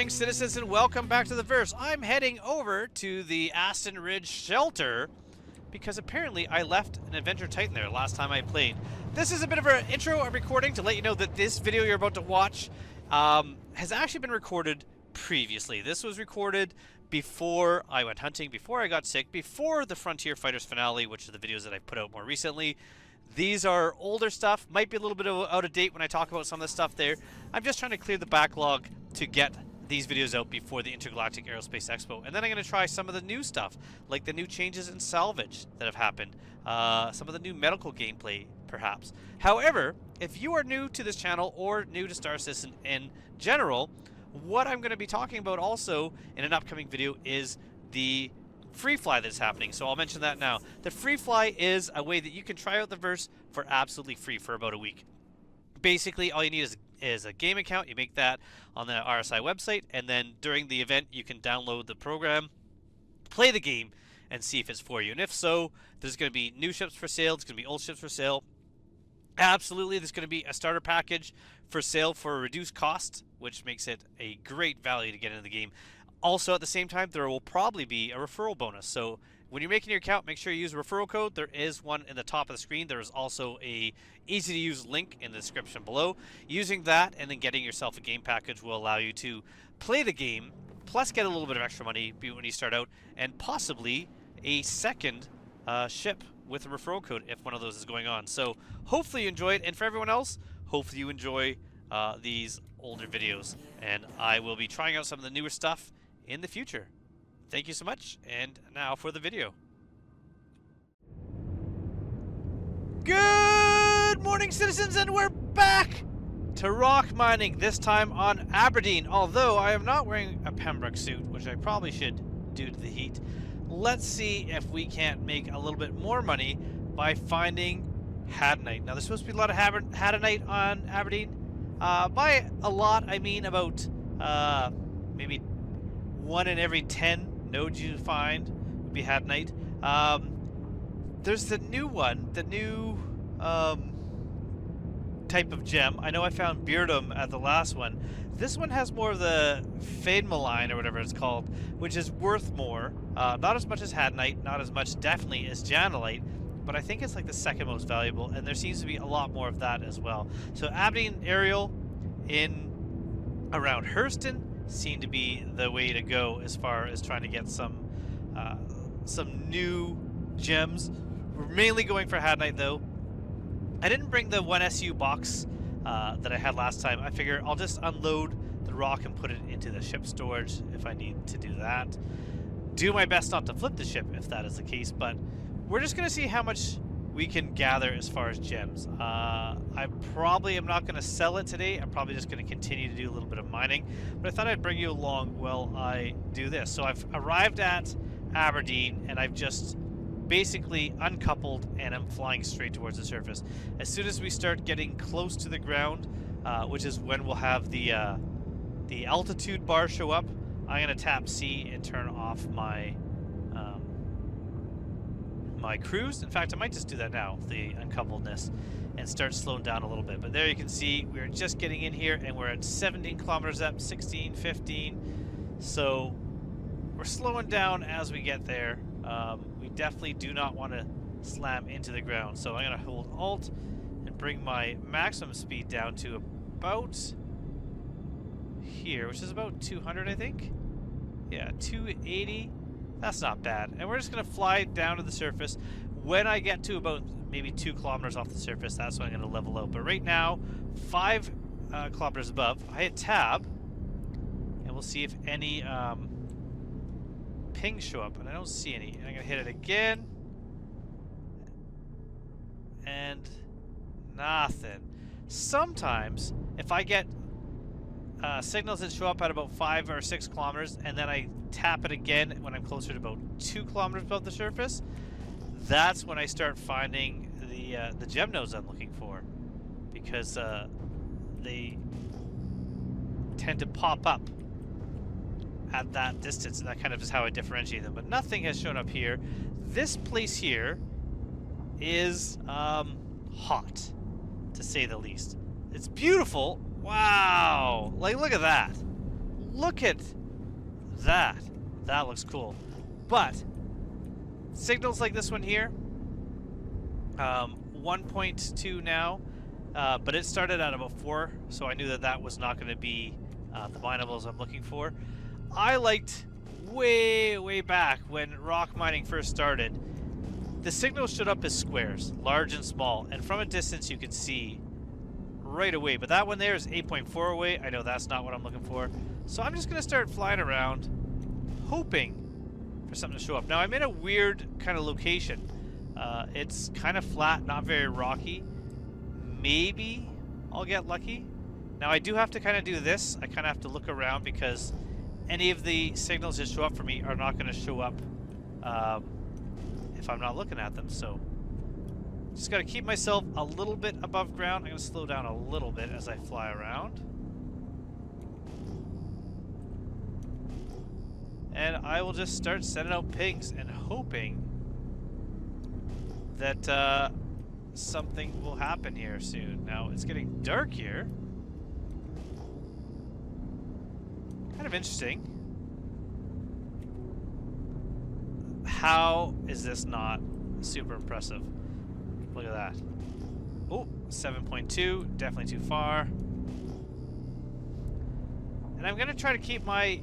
Citizens, and welcome back to the verse. I'm heading over to the Aston Ridge shelter because apparently I left an Adventure Titan there last time I played. This is a bit of an intro I'm recording to let you know that this video you're about to watch has actually been recorded previously. This was recorded before I went hunting, before I got sick, before the Frontier Fighters finale, which are the videos that I've put out more recently. These are older stuff, might be a little bit out of date when I talk about some of the stuff there. I'm just trying to clear the backlog to get these videos out before the Intergalactic Aerospace Expo, and then I'm going to try some of the new stuff, like the new changes in salvage that have happened, some of the new medical gameplay, perhaps. However, if you are new to this channel or new to Star Citizen in general, what I'm going to be talking about also in an upcoming video is the free fly that's happening. So I'll mention that now. The free fly is a way that you can try out the verse for absolutely free for about a week. Basically, all you need is a game account. You make that on the RSI website, and then during the event you can download the program, play the game, and see if it's for you. And if so, there's going to be new ships for sale, there's going to be old ships for sale. Absolutely, there's going to be a starter package for sale for a reduced cost, which makes it a great value to get into the game. Also, at the same time, there will probably be a referral bonus. So when you're making your account, make sure you use a referral code. There is one in the top of the screen. There is also a easy-to-use link in the description below. Using that and then getting yourself a game package will allow you to play the game, plus get a little bit of extra money when you start out, and possibly a second ship with a referral code if one of those is going on. So hopefully you enjoy it, and for everyone else, hopefully you enjoy these older videos. And I will be trying out some of the newer stuff in the future. Thank you so much, and now for the video. Good morning, citizens, and we're back to rock mining, this time on Aberdeen. Although I am not wearing a Pembroke suit, which I probably should due to the heat. Let's see if we can't make a little bit more money by finding Hadanite. Now, there's supposed to be a lot of Hadanite on Aberdeen. By a lot, I mean about maybe 1 in every 10 nodes you find would be Hadanite. There's the new one, the new type of gem. I know I found Beardum at the last one. This one has more of the Phaedmaline or whatever it's called, which is worth more. Not as much as Hadanite, not as much definitely as Janelite, but I think it's like the second most valuable, and there seems to be a lot more of that as well. So Aberdeen Aerial in around Hurston seem to be the way to go as far as trying to get some new gems. We're mainly going for Hadanite though. I didn't bring the 1SU box that I had last time. I figure I'll just unload the rock and put it into the ship storage if I need to do that. Do my best not to flip the ship if that is the case, but we're just going to see how much we can gather as far as gems. I probably am not going to sell it today. I'm probably just going to continue to do a little bit of mining, but I thought I'd bring you along while I do this. So I've arrived at Aberdeen, and I've just basically uncoupled, and I'm flying straight towards the surface. As soon as we start getting close to the ground, which is when we'll have the altitude bar show up, I'm going to tap C and turn off my my cruise. In fact, I might just do that now, the uncoupledness, and start slowing down a little bit. But there you can see we're just getting in here, and we're at 17 kilometers up, 16, 15. So we're slowing down as we get there. We definitely do not want to slam into the ground. So I'm going to hold Alt and bring my maximum speed down to about here, which is about 200, I think. Yeah, 280. That's not bad. And we're just going to fly down to the surface. When I get to about maybe 2 kilometers off the surface, that's when I'm going to level out. But right now, 5 kilometers above, I hit tab, and we'll see if any pings show up. And I don't see any. And I'm going to hit it again. And nothing. Sometimes, if I get signals that show up at about 5 or 6 kilometers, and then I tap it again when I'm closer to about 2 kilometers above the surface, that's when I start finding the gem nodes I'm looking for, because they tend to pop up at that distance, and that kind of is how I differentiate them. But nothing has shown up here. This place here is hot, to say the least. It's beautiful. Wow! Like, look at that. Look at that. That looks cool. But signals like this one here, 1.2 now, but it started at about 4, so I knew that that was not going to be the minables I'm looking for. I liked way back when rock mining first started, the signals showed up as squares, large and small, and from a distance you could see right away. But that one there is 8.4 away. I know that's not what I'm looking for. So I'm just going to start flying around, hoping for something to show up. Now I'm in a weird kind of location. It's kind of flat, not very rocky. Maybe I'll get lucky. Now I do have to kind of do this. I kind of have to look around because any of the signals that show up for me are not going to show up if I'm not looking at them. So just got to keep myself a little bit above ground. I'm going to slow down a little bit as I fly around. And I will just start sending out pings and hoping that something will happen here soon. Now, it's getting dark here. Kind of interesting. How is this not super impressive? Look at that. Oh, 7.2, definitely too far. And I'm going to try to keep my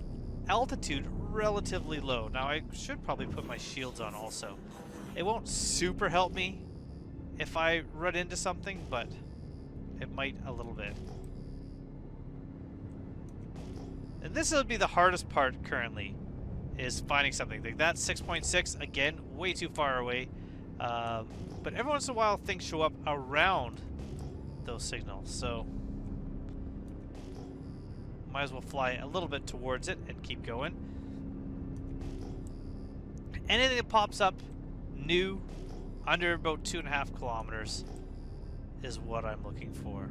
altitude relatively low. Now, I should probably put my shields on also. It won't super help me if I run into something, but it might a little bit. And this will be the hardest part currently, is finding something. Like that 6.6, again, way too far away. But every once in a while, things show up around those signals, so might as well fly a little bit towards it and keep going. Anything that pops up new under about 2.5 kilometers is what I'm looking for.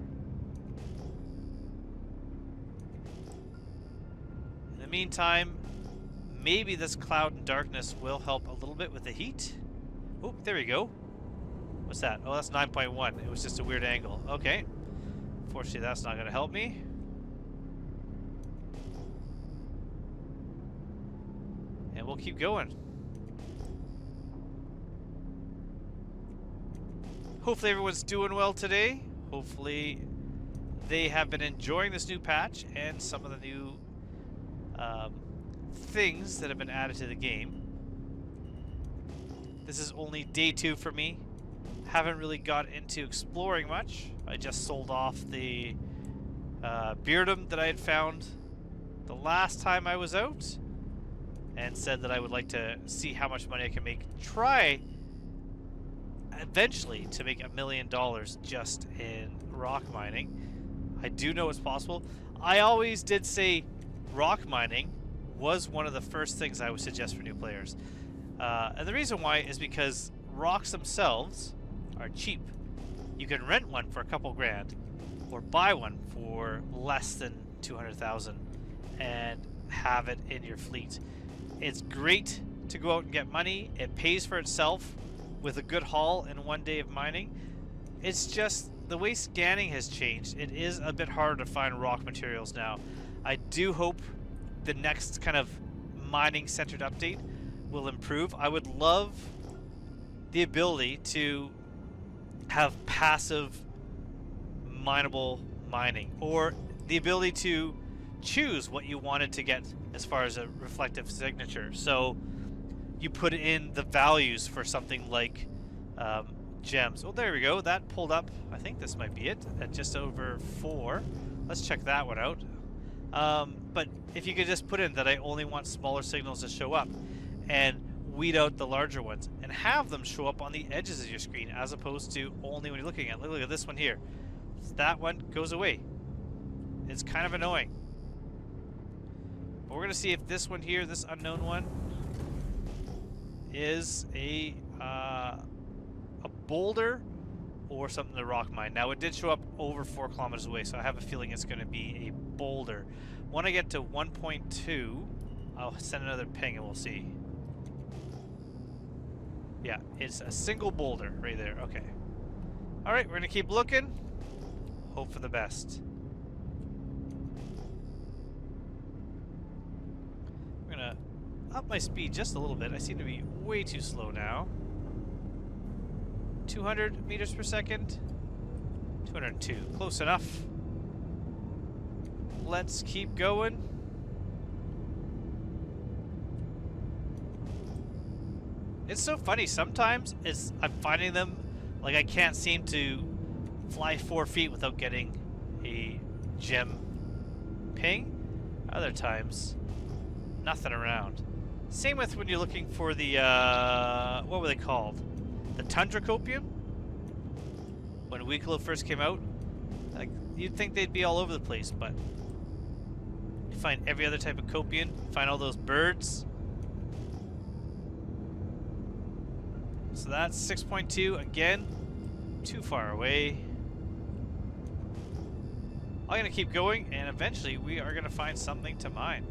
In the meantime, maybe this cloud and darkness will help a little bit with the heat. Oh, there we go. What's that? Oh, that's 9.1. It was just a weird angle. Okay. Fortunately, that's not going to help me. And we'll keep going. Hopefully everyone's doing well today. Hopefully they have been enjoying this new patch and some of the new things that have been added to the game. This is only day 2 for me. Haven't really got into exploring much. I just sold off the Beardum that I had found the last time I was out and said that I would like to see how much money I can make. Try eventually to make $1 million just in rock mining. I do know it's possible. I always did say rock mining was one of the first things I would suggest for new players. And the reason why is because rocks themselves are cheap. You can rent one for a couple grand or buy one for less than 200,000 and have it in your fleet. It's great to go out and get money. It pays for itself with a good haul in 1 day of mining. It's just the way scanning has changed. It is a bit harder to find rock materials now. I do hope the next kind of mining centered update will improve. I would love the ability to have passive mineable mining, or the ability to choose what you wanted to get as far as a reflective signature. So you put in the values for something like gems. Oh, there we go. That pulled up. I think this might be it at just over 4. Let's check that one out. But if you could just put in that I only want smaller signals to show up and weed out the larger ones and have them show up on the edges of your screen as opposed to only when you're looking at it. Look at this one here. That one goes away. It's kind of annoying. But we're going to see if this one here, this unknown one, is a boulder or something to rock mine. Now, it did show up over 4 kilometers away, so I have a feeling it's going to be a boulder. When I get to 1.2, I'll send another ping and we'll see. Yeah, it's a single boulder right there. Okay. Alright, we're going to keep looking. Hope for the best. I'm going to up my speed just a little bit. I seem to be way too slow now. 200 meters per second. 202. Close enough. Let's keep going. It's so funny. Sometimes I'm finding them, like I can't seem to fly 4 feet without getting a gem ping. Other times, nothing around. Same with when you're looking for the, what were they called? The Tundra Copium? When Weeklo first came out, like, you'd think they'd be all over the place, but you find every other type of Copium, find all those birds. So that's 6.2, again, too far away. I'm gonna keep going, and eventually we are gonna find something to mine.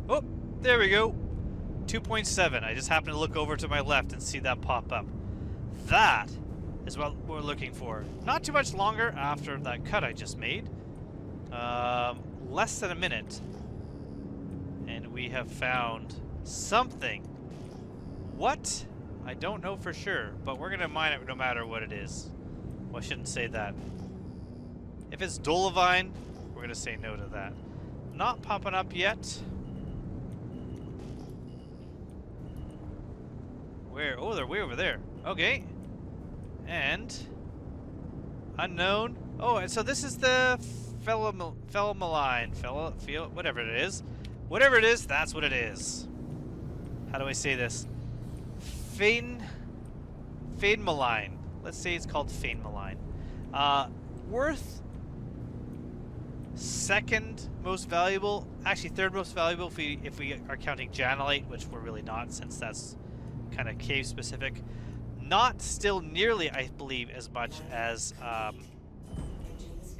Oh, there we go. 2.7. I just happened to look over to my left and see that pop up. That is what we're looking for. Not too much longer after that cut I just made. Less than a minute. And we have found something. What? I don't know for sure, but we're going to mine it no matter what it is. Well, I shouldn't say that. If it's Dolovine, we're going to say no to that. Not popping up yet. Where? Oh, they're way over there. Okay. And unknown. Oh, and so this is the Felmaline. Whatever it is. Whatever it is, that's what it is. How do I say this? Fainmaline. Let's say it's called Fainmaline. Worth second most valuable. Actually, third most valuable if we are counting Janelite, which we're really not, since that's kind of cave specific. Not still nearly, I believe, as much as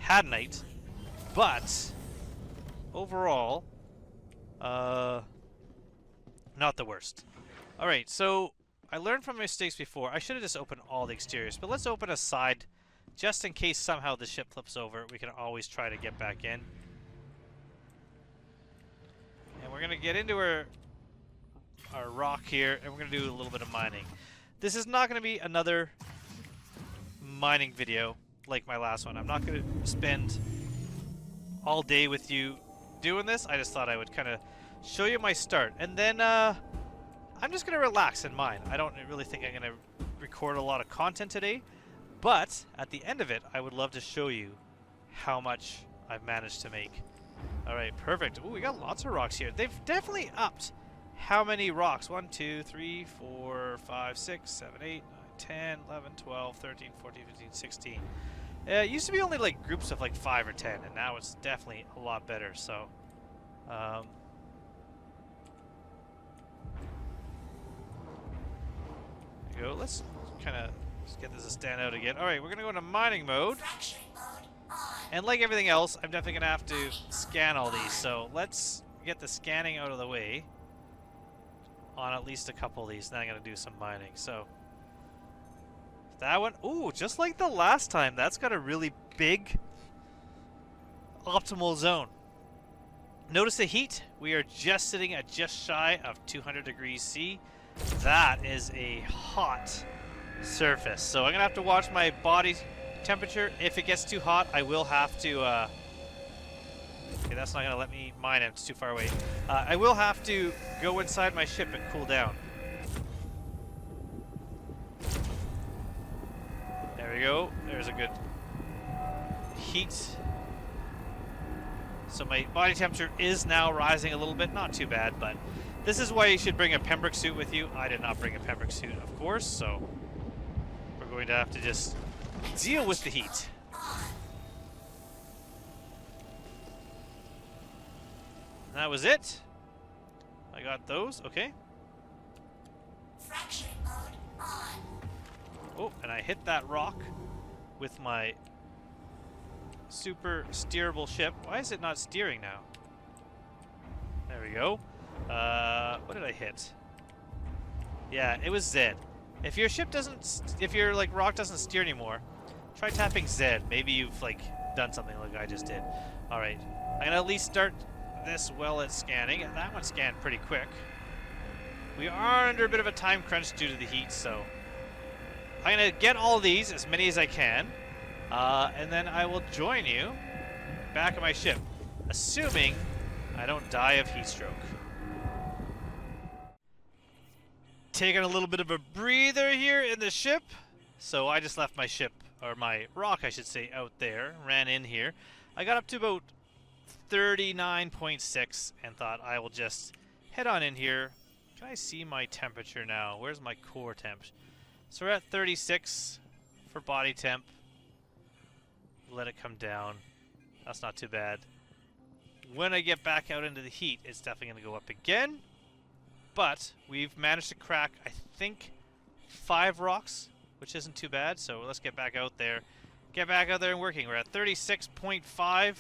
Hadanite, but overall, not the worst. Alright, so I learned from my mistakes before. I should have just opened all the exteriors, but let's open a side just in case somehow the ship flips over. We can always try to get back in. And we're going to get into our rock here, and we're going to do a little bit of mining. This is not going to be another mining video like my last one. I'm not going to spend all day with you doing this. I just thought I would kind of show you my start, and then I'm just going to relax and mine. I don't really think I'm going to record a lot of content today, but at the end of it, I would love to show you how much I've managed to make. Alright, perfect. Ooh, we got lots of rocks here. They've definitely upped how many rocks. 1, 2, 3, 4, 5, 6, 7, 8, 9, 10, 11, 12, 13, 14, 15, 16. It used to be only like groups of like 5 or 10, and now it's definitely a lot better, so there you go. Let's kind of get this to stand out again. Alright, we're going to go into mining mode. And like everything else, I'm definitely going to have to scan all these. So let's get the scanning out of the way on at least a couple of these. Then I'm going to do some mining. So that one, ooh, just like the last time, that's got a really big optimal zone. Notice the heat. We are just sitting at just shy of 200 degrees C. That is a hot surface. So I'm going to have to watch my body temperature. If it gets too hot, I will have to... okay, that's not going to let me mine it. It's too far away. I will have to go inside my ship and cool down. There we go. There's a good heat. So my body temperature is now rising a little bit. Not too bad, but this is why you should bring a Pembroke suit with you. I did not bring a Pembroke suit, of course, so we're going to have to just deal with the heat. That was it. I got those. Okay. Oh, and I hit that rock with my super steerable ship. Why is it not steering now? There we go. What did I hit? Yeah, it was Z. If your ship doesn't, if your like rock doesn't steer anymore, try tapping Z. Maybe you've like done something like I just did. All right, I'm gonna at least start this while it's scanning. That one scanned pretty quick. We are under a bit of a time crunch due to the heat, so I'm gonna get all these, as many as I can, and then I will join you back at my ship, assuming I don't die of heat stroke. Taking a little bit of a breather here in the ship. So I just left my ship, or my rock I should say, out there, ran in here. I got up to about 39.6 and thought I will just head on in here. Can I see my temperature now? Where's my core temp? So we're at 36 for body temp. Let it come down. That's not too bad. When I get back out into the heat, it's definitely going to go up again. But we've managed to crack, I think, 5 rocks, which isn't too bad. So let's get back out there. Get back out there and working. We're at 36.5.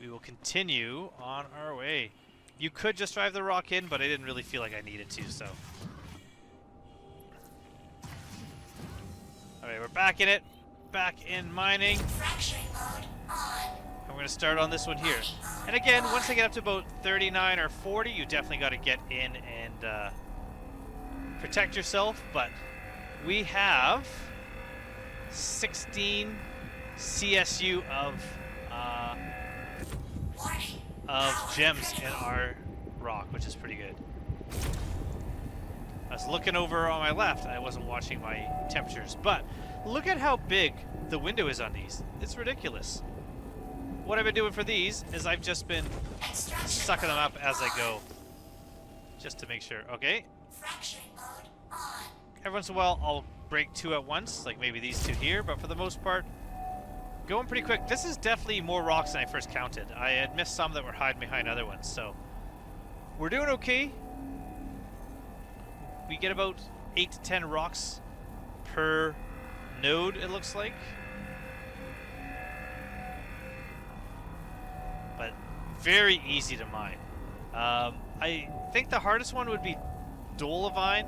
We will continue on our way. You could just drive the rock in, but I didn't really feel like I needed to, so. Alright, we're back in it. Back in mining. Fracturing mode on. And we're going to start on this one here. And again, once I get up to about 39 or 40, you definitely got to get in and protect yourself. But we have 16 CSU of gems in our rock, which is pretty good. I was looking over on my left. I wasn't watching my temperatures, but look at how big the window is on these. It's ridiculous. What I've been doing for these is I've just been sucking them up as I go, just to make sure. Okay. Fracturing mode on. Every once in a while, I'll break 2 at once, like maybe these 2 here, but for the most part, going pretty quick. This is definitely more rocks than I first counted. I had missed some that were hiding behind other ones, so we're doing okay. We get about 8 to 10 rocks per node, it looks like. But very easy to mine. I think the hardest one would be Dolivine,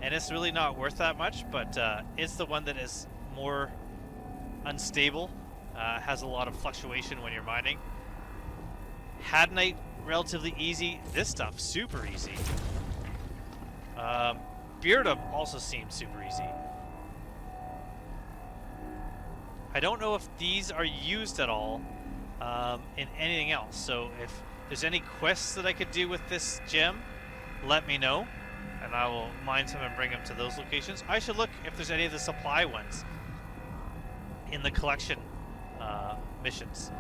and it's really not worth that much, but it's the one that is more unstable. Has a lot of fluctuation when you're mining. Hadnite, relatively easy. This stuff, super easy. Beardum also seems super easy. I don't know if these are used at all in anything else. So if there's any quests that I could do with this gem, let me know, and I will mine some and bring them to those locations. I should look if there's any of the supply ones in the collection missions,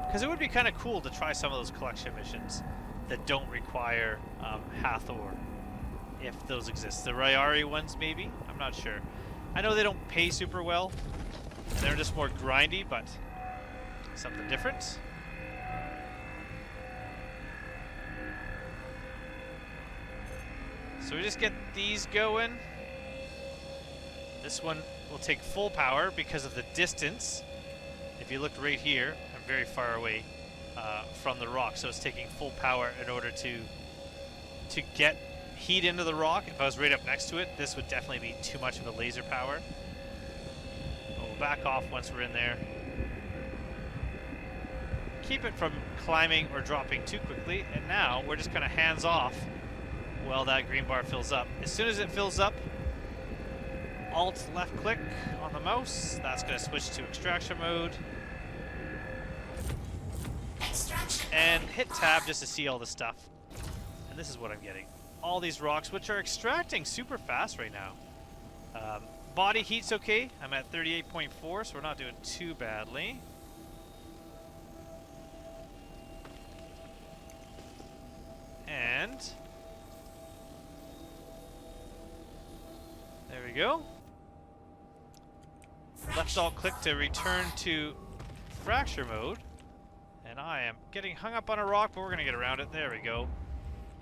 because it would be kind of cool to try some of those collection missions that don't require Hathor, if those exist. The Ryari ones, maybe? I'm not sure. I know they don't pay super well, and they're just more grindy, but something different. So we just get these going. This one will take full power because of the distance. If you look right here, I'm very far away from the rock, so it's taking full power in order to get heat into the rock. If I was right up next to it, this would definitely be too much of a laser power. We'll back off once we're in there. Keep it from climbing or dropping too quickly, and now we're just kind of hands off while that green bar fills up. As soon as it fills up, Alt left click on the mouse, that's going to switch to extraction mode. And hit tab just to see all the stuff. And this is what I'm getting. All these rocks, which are extracting super fast right now. Body heat's okay. I'm at 38.4, so we're not doing too badly. And there we go. Left alt click to return to fracture mode. And I am getting hung up on a rock, but we're going to get around it. There we go.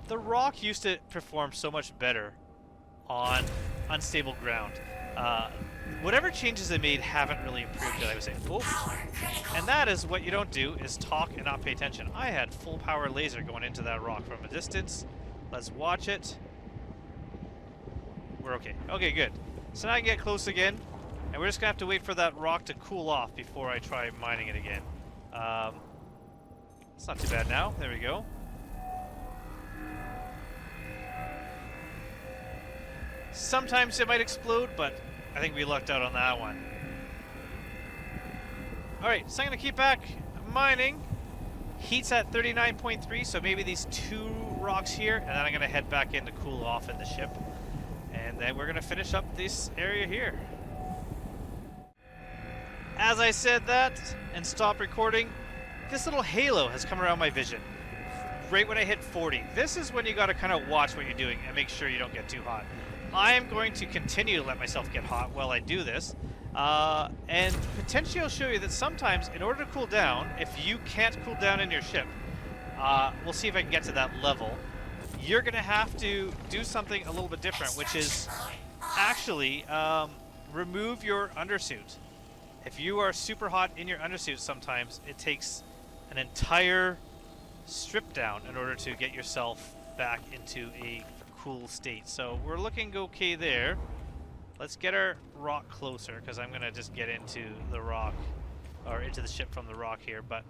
The rock used to perform so much better on unstable ground. Whatever changes they made haven't really improved it, I would say. Oh. Power critical. And that is what you don't do, is talk and not pay attention. I had full power laser going into that rock from a distance. Let's watch it. We're okay. Okay, good. So now I can get close again, and we're just gonna have to wait for that rock to cool off before I try mining it again. It's not too bad now. There we go. Sometimes it might explode, but I think we lucked out on that one. Alright, so I'm going to keep back mining. Heat's at 39.3, so maybe these 2 rocks here, and then I'm going to head back in to cool off in the ship. And then we're going to finish up this area here. As I said that and stopped recording, this little halo has come around my vision. Right when I hit 40. This is when you got to kind of watch what you're doing and make sure you don't get too hot. I am going to continue to let myself get hot while I do this. And potentially I'll show you that sometimes, in order to cool down, if you can't cool down in your ship, we'll see if I can get to that level, you're going to have to do something a little bit different, which is actually remove your undersuit. If you are super hot in your undersuit sometimes, it takes an entire strip down in order to get yourself back into a cool state. So we're looking okay there. Let's get our rock closer, because I'm gonna just get into the rock, or into the ship from the rock here, but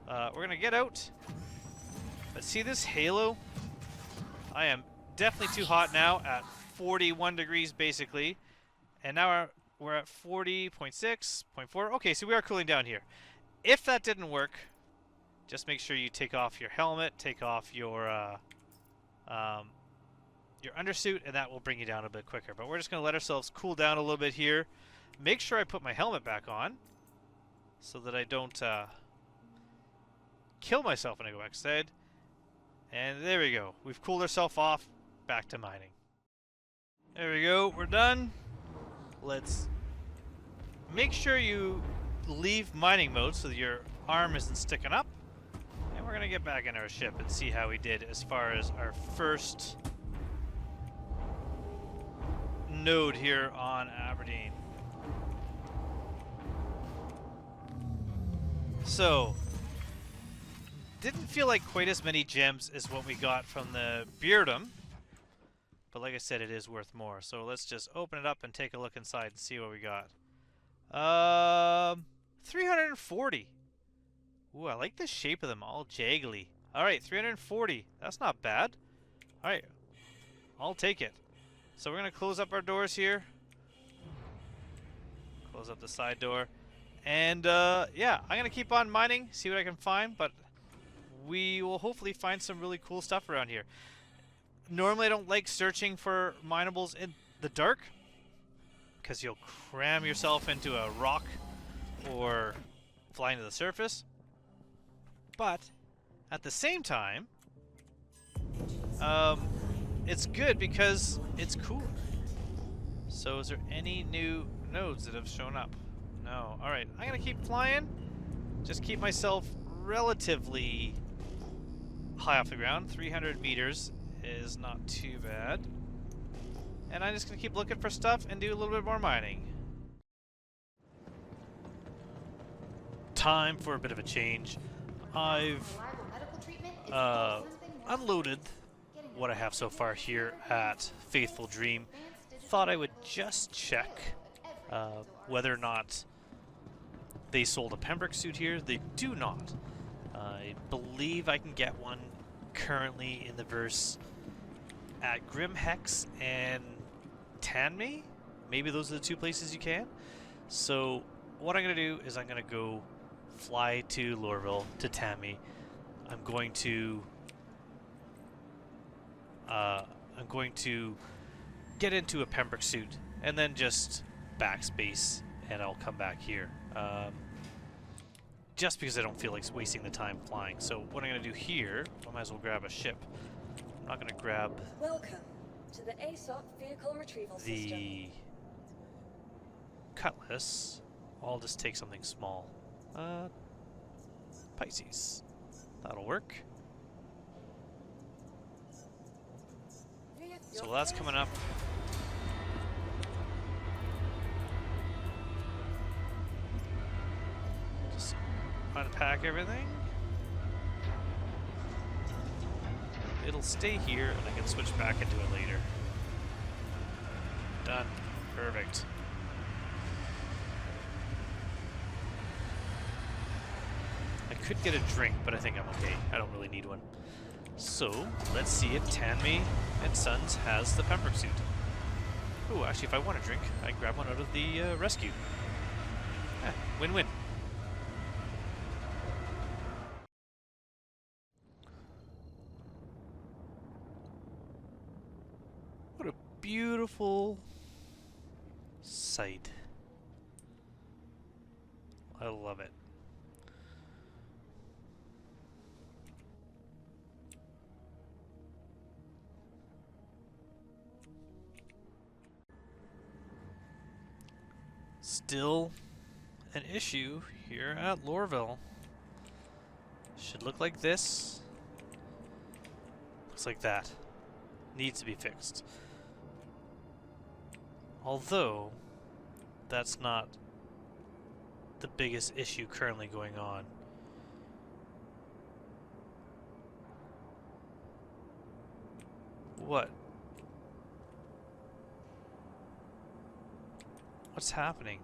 we're gonna get out. But see this halo? I am definitely too hot now at 41 degrees basically, and now we're at 40.6, 0.4. Okay, so we are cooling down here. If that didn't work, just make sure you take off your helmet, take off your undersuit, and that will bring you down a bit quicker. But we're just going to let ourselves cool down a little bit here. Make sure I put my helmet back on so that I don't kill myself when I go backside. And there we go. We've cooled ourselves off. Back to mining. There we go. We're done. Let's make sure you leave mining mode so that your arm isn't sticking up. And we're going to get back in our ship and see how we did as far as our first node here on Aberdeen. So, didn't feel like quite as many gems as what we got from the Beardum, but like I said, it is worth more. So let's just open it up and take a look inside and see what we got. 340. Ooh, I like the shape of them, all jaggly. Alright, 340. That's not bad. Alright, I'll take it. So we're going to close up our doors here. Close up the side door. And yeah, I'm going to keep on mining, see what I can find, but we will hopefully find some really cool stuff around here. Normally I don't like searching for minables in the dark, because you'll cram yourself into a rock or flying to the surface. But at the same time, it's good because it's cooler. So is there any new nodes that have shown up? No. Alright, I'm going to keep flying. Just keep myself relatively high off the ground. 300 meters is not too bad. And I'm just going to keep looking for stuff and do a little bit more mining. Time for a bit of a change. I've unloaded what I have so far here at Faithful Dream. Thought I would just check whether or not they sold a Pembroke suit here. They do not. I believe I can get one currently in the verse at Grimhex and Tanmay. Maybe those are the two places you can. So what I'm going to do is I'm going to go fly to Lorville, to Tanmay. I'm going to get into a Pembroke suit and then just backspace, and I'll come back here. Just because I don't feel like wasting the time flying. So what I'm going to do here, I might as well grab a ship. I'm not going to grab Welcome to the ASOP vehicle retrieval system. the Cutlass. I'll just take something small. Pisces. That'll work. So that's coming up back everything. It'll stay here, and I can switch back into it later. Done. Perfect. I could get a drink, but I think I'm okay. I don't really need one. So, let's see if Tanmay and Sons has the Pembroke suit. Oh, actually, if I want a drink, I can grab one out of the rescue. Win-win. What a beautiful sight. I love it. Still an issue here at Lorville. Should look like this. Looks like that. Needs to be fixed. Although, that's not the biggest issue currently going on. What? What's happening?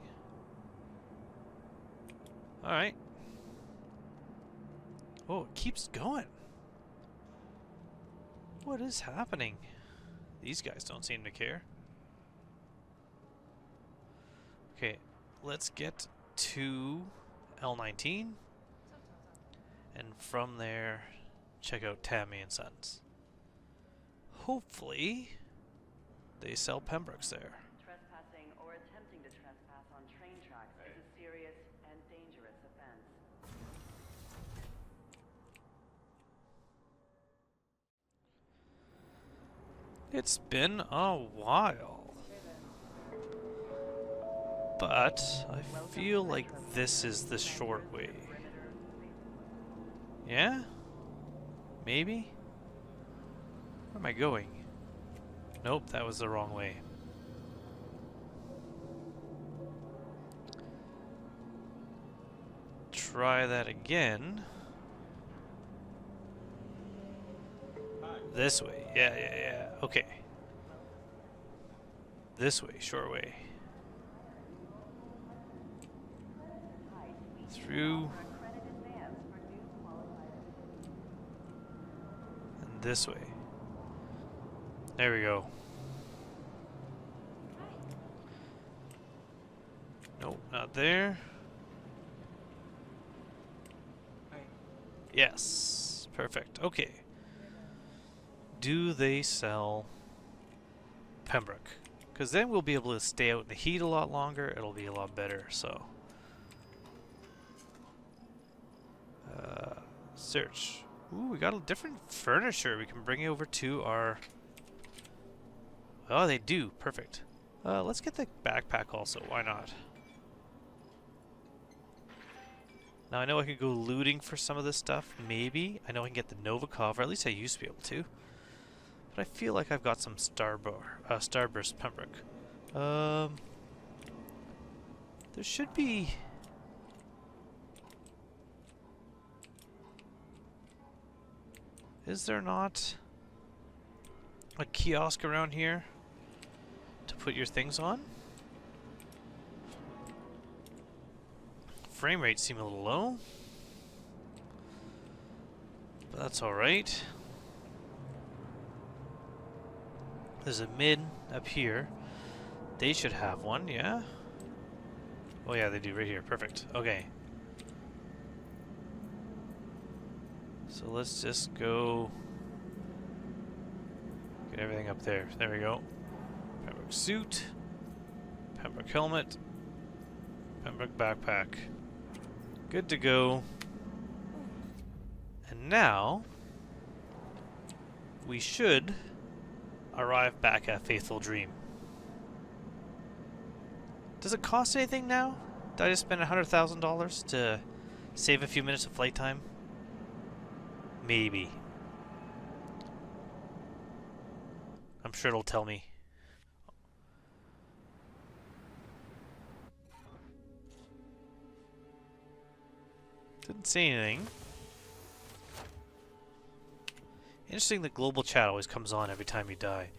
Alright. Oh, it keeps going. What is happening? These guys don't seem to care. Okay, let's get to L19. And from there, check out Tanmay and Sons. Hopefully, they sell Pembrokes there. Trespassing or attempting to trespass on train tracks is a serious and dangerous offense. It's been a while. But I feel like this is the short way. Yeah? Maybe? Where am I going? Nope, that was the wrong way. Try that again. This way. Yeah. Okay. This way, short way. Through. And this way. There we go. Nope, not there. Yes, perfect. Okay. Do they sell Pembroke? Because then we'll be able to stay out in the heat a lot longer. It'll be a lot better, so. Search. Ooh, we got a different furniture we can bring over to our... Oh, they do. Perfect. Let's get the backpack also. Why not? Now, I know I could go looting for some of this stuff. Maybe. I know I can get the Novikov, or at least I used to be able to. But I feel like I've got some Starburst Pembroke. There should be... Is there not a kiosk around here to put your things on? Frame rates seem a little low, but that's alright. There's a mid up here. They should have one, yeah? Oh yeah, they do right here. Perfect. Okay. So let's just go get everything up there. There we go. Pembroke suit, Pembroke helmet, Pembroke backpack. Good to go. And now we should arrive back at Faithful Dream. Does it cost anything now? Did I just spend $100,000 to save a few minutes of flight time? Maybe. I'm sure it'll tell me. Didn't say anything. Interesting that global chat always comes on every time you die.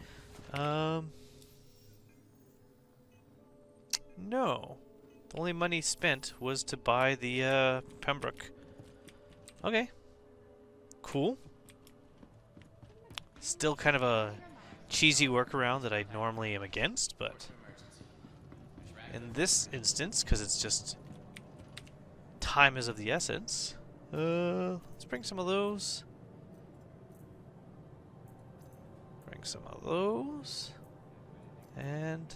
No. The only money spent was to buy the Pembroke. Okay. Cool. Still kind of a cheesy workaround that I normally am against, but in this instance, because it's just time is of the essence, let's bring some of those. Bring some of those. And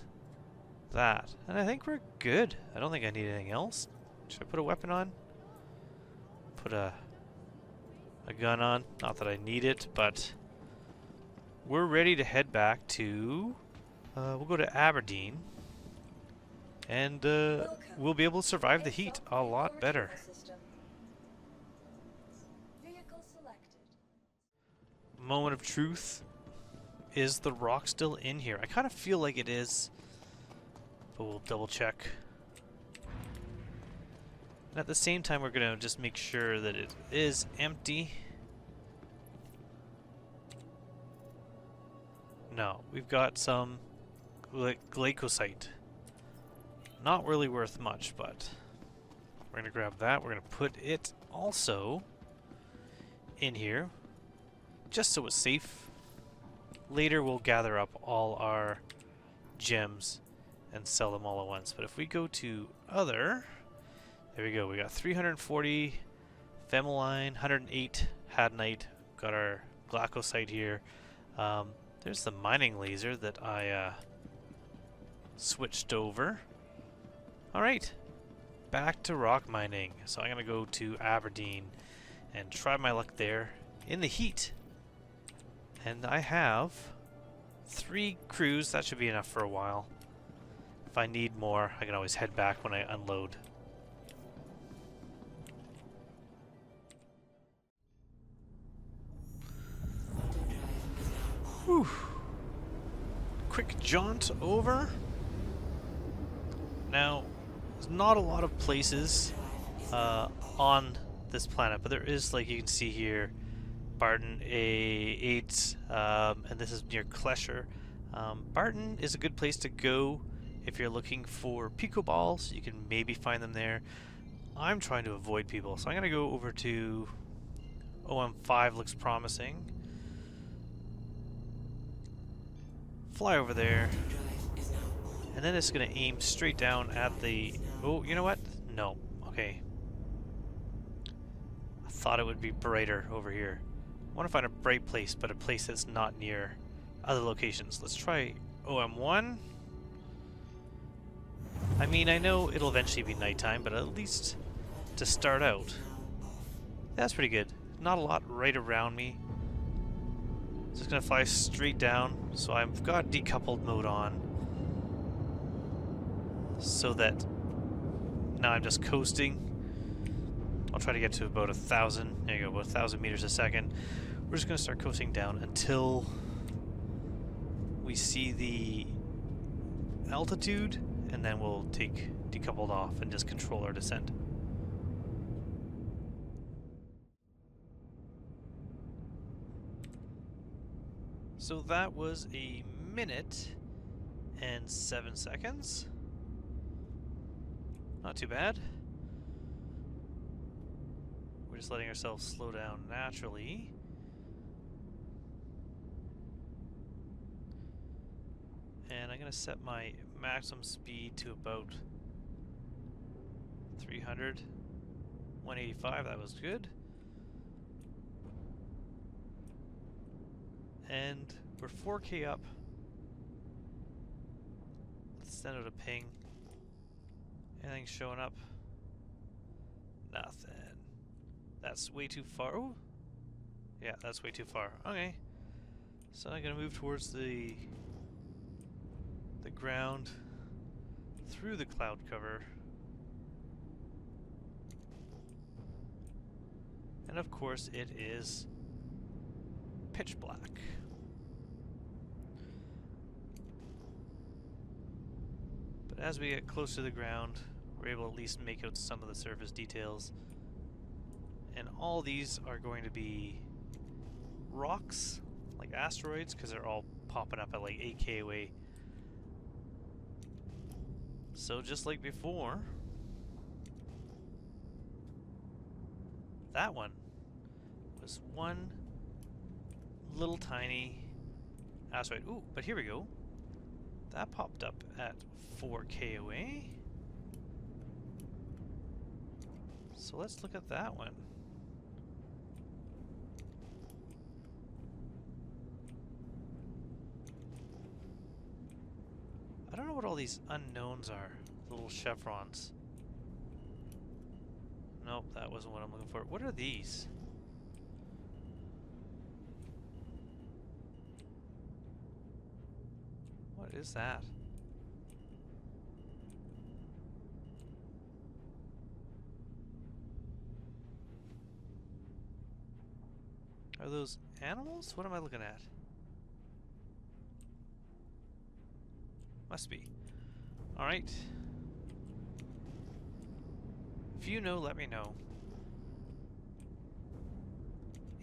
that. And I think we're good. I don't think I need anything else. Should I put a weapon on? Put a gun on. Not that I need it, but we're ready to head back to... we'll go to Aberdeen. And we'll be able to survive the heat a lot better. Moment of truth. Is the rock still in here? I kind of feel like it is. But we'll double check. And at the same time, we're going to just make sure that it is empty. No, we've got some glycosite. Not really worth much, but we're going to grab that. We're going to put it also in here, just so it's safe. Later, we'll gather up all our gems and sell them all at once. But if we go to other, there we go. We got 340 Femeline, 108 Hadnite. Got our Glaucosite here. There's the mining laser that I switched over. Alright, back to rock mining. So I'm going to go to Aberdeen and try my luck there in the heat. And I have 3 crews. That should be enough for a while. If I need more, I can always head back when I unload. Whew. Quick jaunt over. Now, there's not a lot of places on this planet, but there is, like you can see here, Barton A8, and this is near Klesher. Barton is a good place to go if you're looking for Pico Balls. You can maybe find them there. I'm trying to avoid people, so I'm going to go over to OM5, looks promising. Fly over there. And then it's going to aim straight down at the... Oh, you know what? No. Okay. I thought it would be brighter over here. I want to find a bright place, but a place that's not near other locations. Let's try OM1. I mean, I know it'll eventually be nighttime, but at least to start out, that's pretty good. Not a lot right around me. Just going to fly straight down. So I've got decoupled mode on, so that now I'm just coasting. I'll try to get to about 1,000. There you go, about 1,000 meters a second. We're just going to start coasting down until we see the altitude, and then we'll take decoupled off and just control our descent. So that was a minute and 7 seconds. Not too bad. We're just letting ourselves slow down naturally. And I'm going to set my maximum speed to about 300. 185, that was good. And we're 4K up. Let's send out a ping. Anything showing up? Nothing. That's way too far. Oh, yeah, that's way too far. Okay. So I'm gonna move towards the ground through the cloud cover. And of course it is pitch black. But as we get close to the ground, we're able to at least make out some of the surface details. And all these are going to be rocks, like asteroids, because they're all popping up at like 8k away. So just like before, that one was one little tiny asteroid. Ooh, but here we go. That popped up at 4k away. So let's look at that one. I don't know what all these unknowns are. Little chevrons. Nope, that wasn't what I'm looking for. What are these? What is that? Are those animals? What am I looking at? Must be. Alright. If you know, let me know.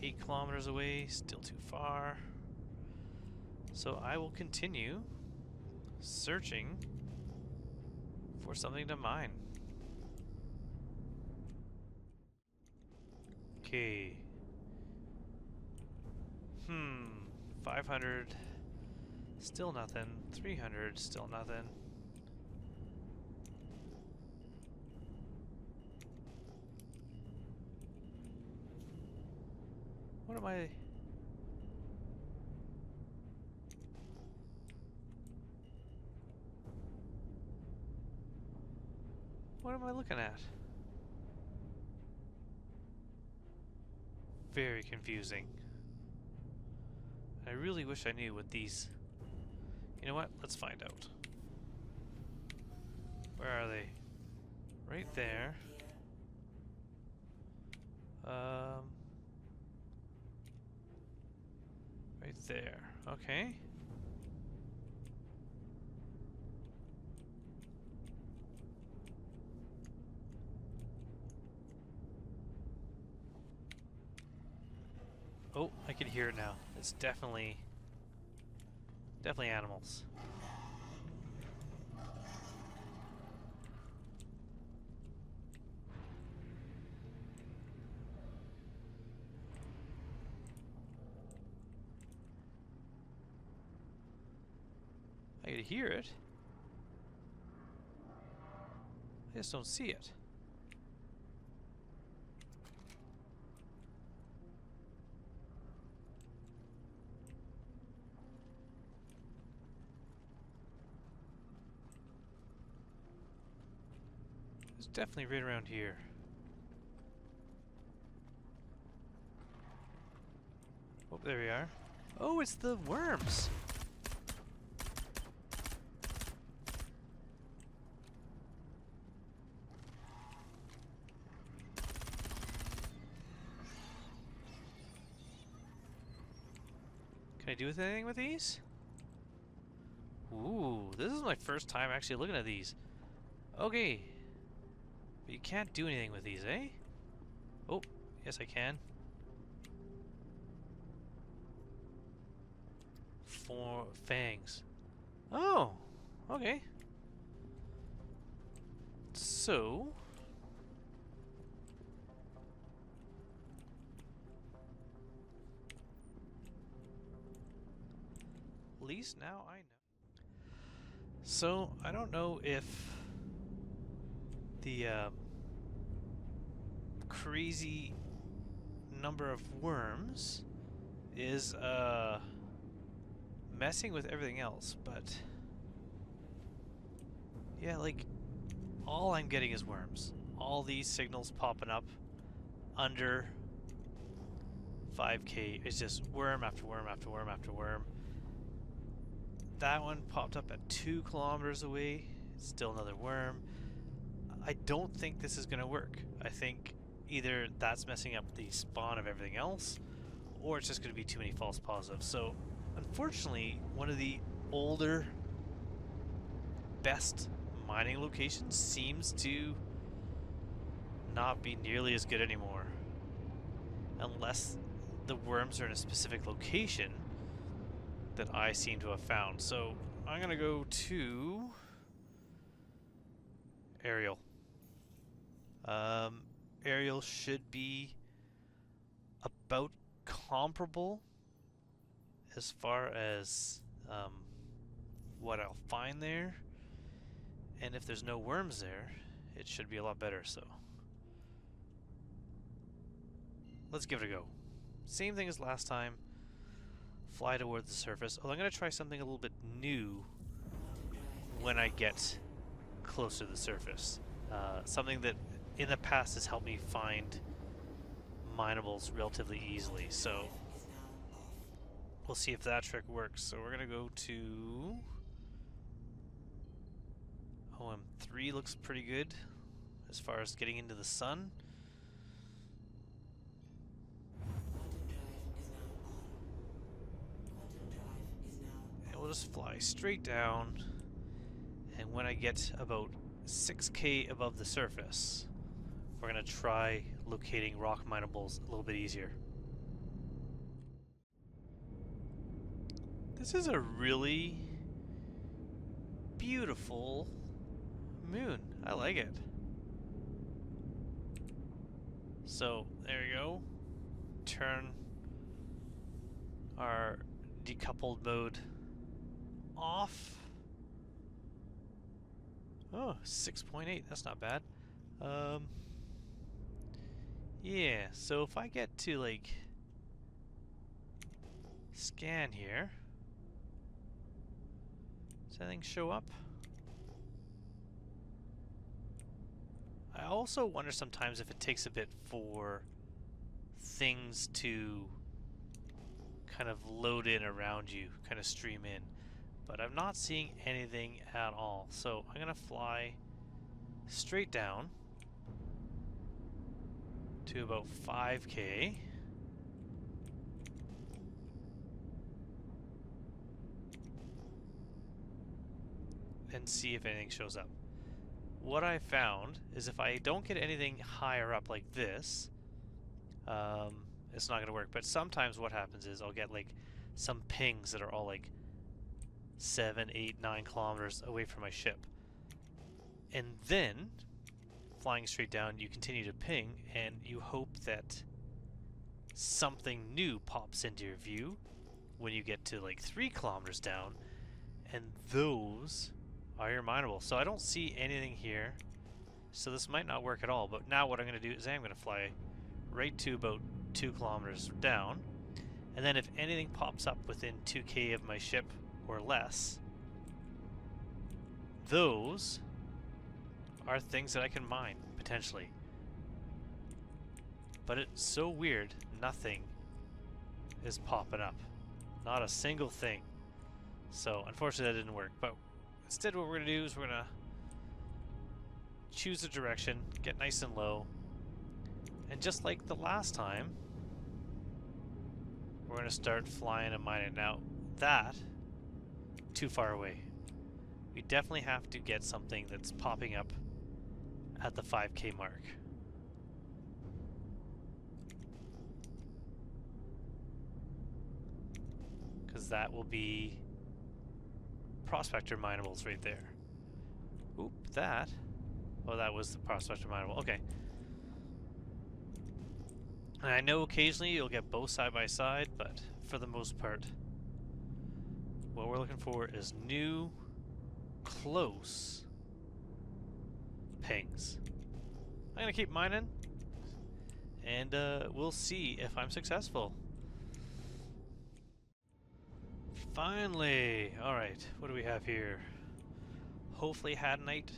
8 kilometers away, still too far. So I will continue searching for something to mine. Okay. 500. Still nothing. 300. Still nothing. What am I... What am I looking at? Very confusing. I really wish I knew what these... You know what? Let's find out. Where are they? Right there. Right there. Okay. Oh, I can hear it now. It's definitely animals. I could hear it. I just don't see it. It's definitely right around here. Oh, there we are. Oh, it's the worms. Can I do anything with these? Ooh, this is my first time actually looking at these. Okay. But you can't do anything with these, eh? Oh, yes I can. 4 fangs. Oh, okay. So... At least now I know. So, I don't know if the crazy number of worms is messing with everything else, but yeah, like all I'm getting is worms. All these signals popping up under 5k is just worm after worm after worm after worm. That one popped up at 2 kilometers away. Still another worm. I don't think this is going to work. I think either that's messing up the spawn of everything else, or it's just going to be too many false positives. So, unfortunately, one of the older, best mining locations seems to not be nearly as good anymore. unless the worms are in a specific location that I seem to have found. So I'm gonna go to Aerial. Aerial should be about comparable as far as what I'll find there, and if there's no worms there, it should be a lot better. So let's give it a go. Same thing as last time. Fly towards the surface. Oh, I'm going to try something a little bit new when I get closer to the surface. Something that in the past has helped me find minables relatively easily. So we'll see if that trick works. So we're going to go to OM3. Looks pretty good as far as getting into the sun. We'll just fly straight down, and when I get about 6K above the surface, we're going to try locating rock minables a little bit easier. This is a really beautiful moon. I like it. So there we go. Turn our decoupled mode off. Oh, 6.8, that's not bad. Yeah, so if I get to like scan here, does anything show up? I also wonder sometimes if it takes a bit for things to kind of load in around you, kind of stream in. But I'm not seeing anything at all. So I'm going to fly straight down to about 5K. And see if anything shows up. What I found is if I don't get anything higher up like this, it's not going to work. But sometimes what happens is I'll get like some pings that are all like 7, 8, 9 kilometers away from my ship. And then, flying straight down, you continue to ping, and you hope that something new pops into your view when you get to like 3 kilometers down, and those are your minables. So I don't see anything here, so this might not work at all. But now what I'm going to do is I'm going to fly right to about 2 kilometers down, and then if anything pops up within 2K of my ship or less, those are things that I can mine, potentially. But it's so weird, nothing is popping up. Not a single thing. So, unfortunately that didn't work. But instead what we're going to do is we're going to choose a direction, get nice and low, and just like the last time, we're going to start flying and mining. Now, that too far away. We definitely have to get something that's popping up at the 5K mark. Because that will be prospector minables right there. Oop, that. Oh, that was the prospector minable. Okay. And I know occasionally you'll get both side by side, but for the most part, what we're looking for is new, close pings. I'm gonna keep mining, and we'll see if I'm successful. Finally! Alright, what do we have here? Hopefully Hadanite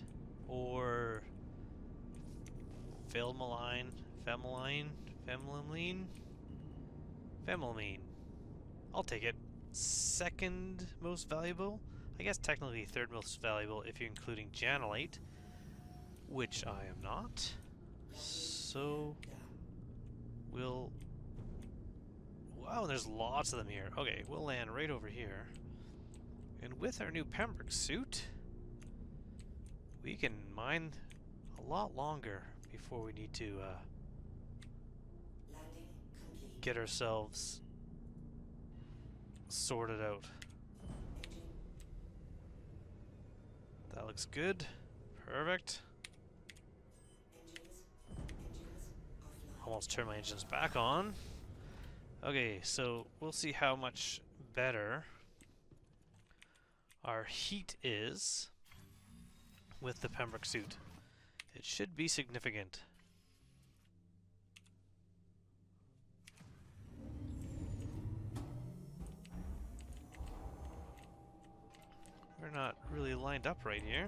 or Felmeline. I'll take it. Second most valuable? I guess technically third most valuable if you're including Janolite, which I am not. So we'll... Wow, there's lots of them here. Okay, we'll land right over here. And with our new Pembroke suit, we can mine a lot longer before we need to get ourselves sorted out. That looks good. Perfect. Almost turn my engines back on. Okay, so we'll see how much better our heat is with the Pembroke suit. It should be significant. We're not really lined up right here.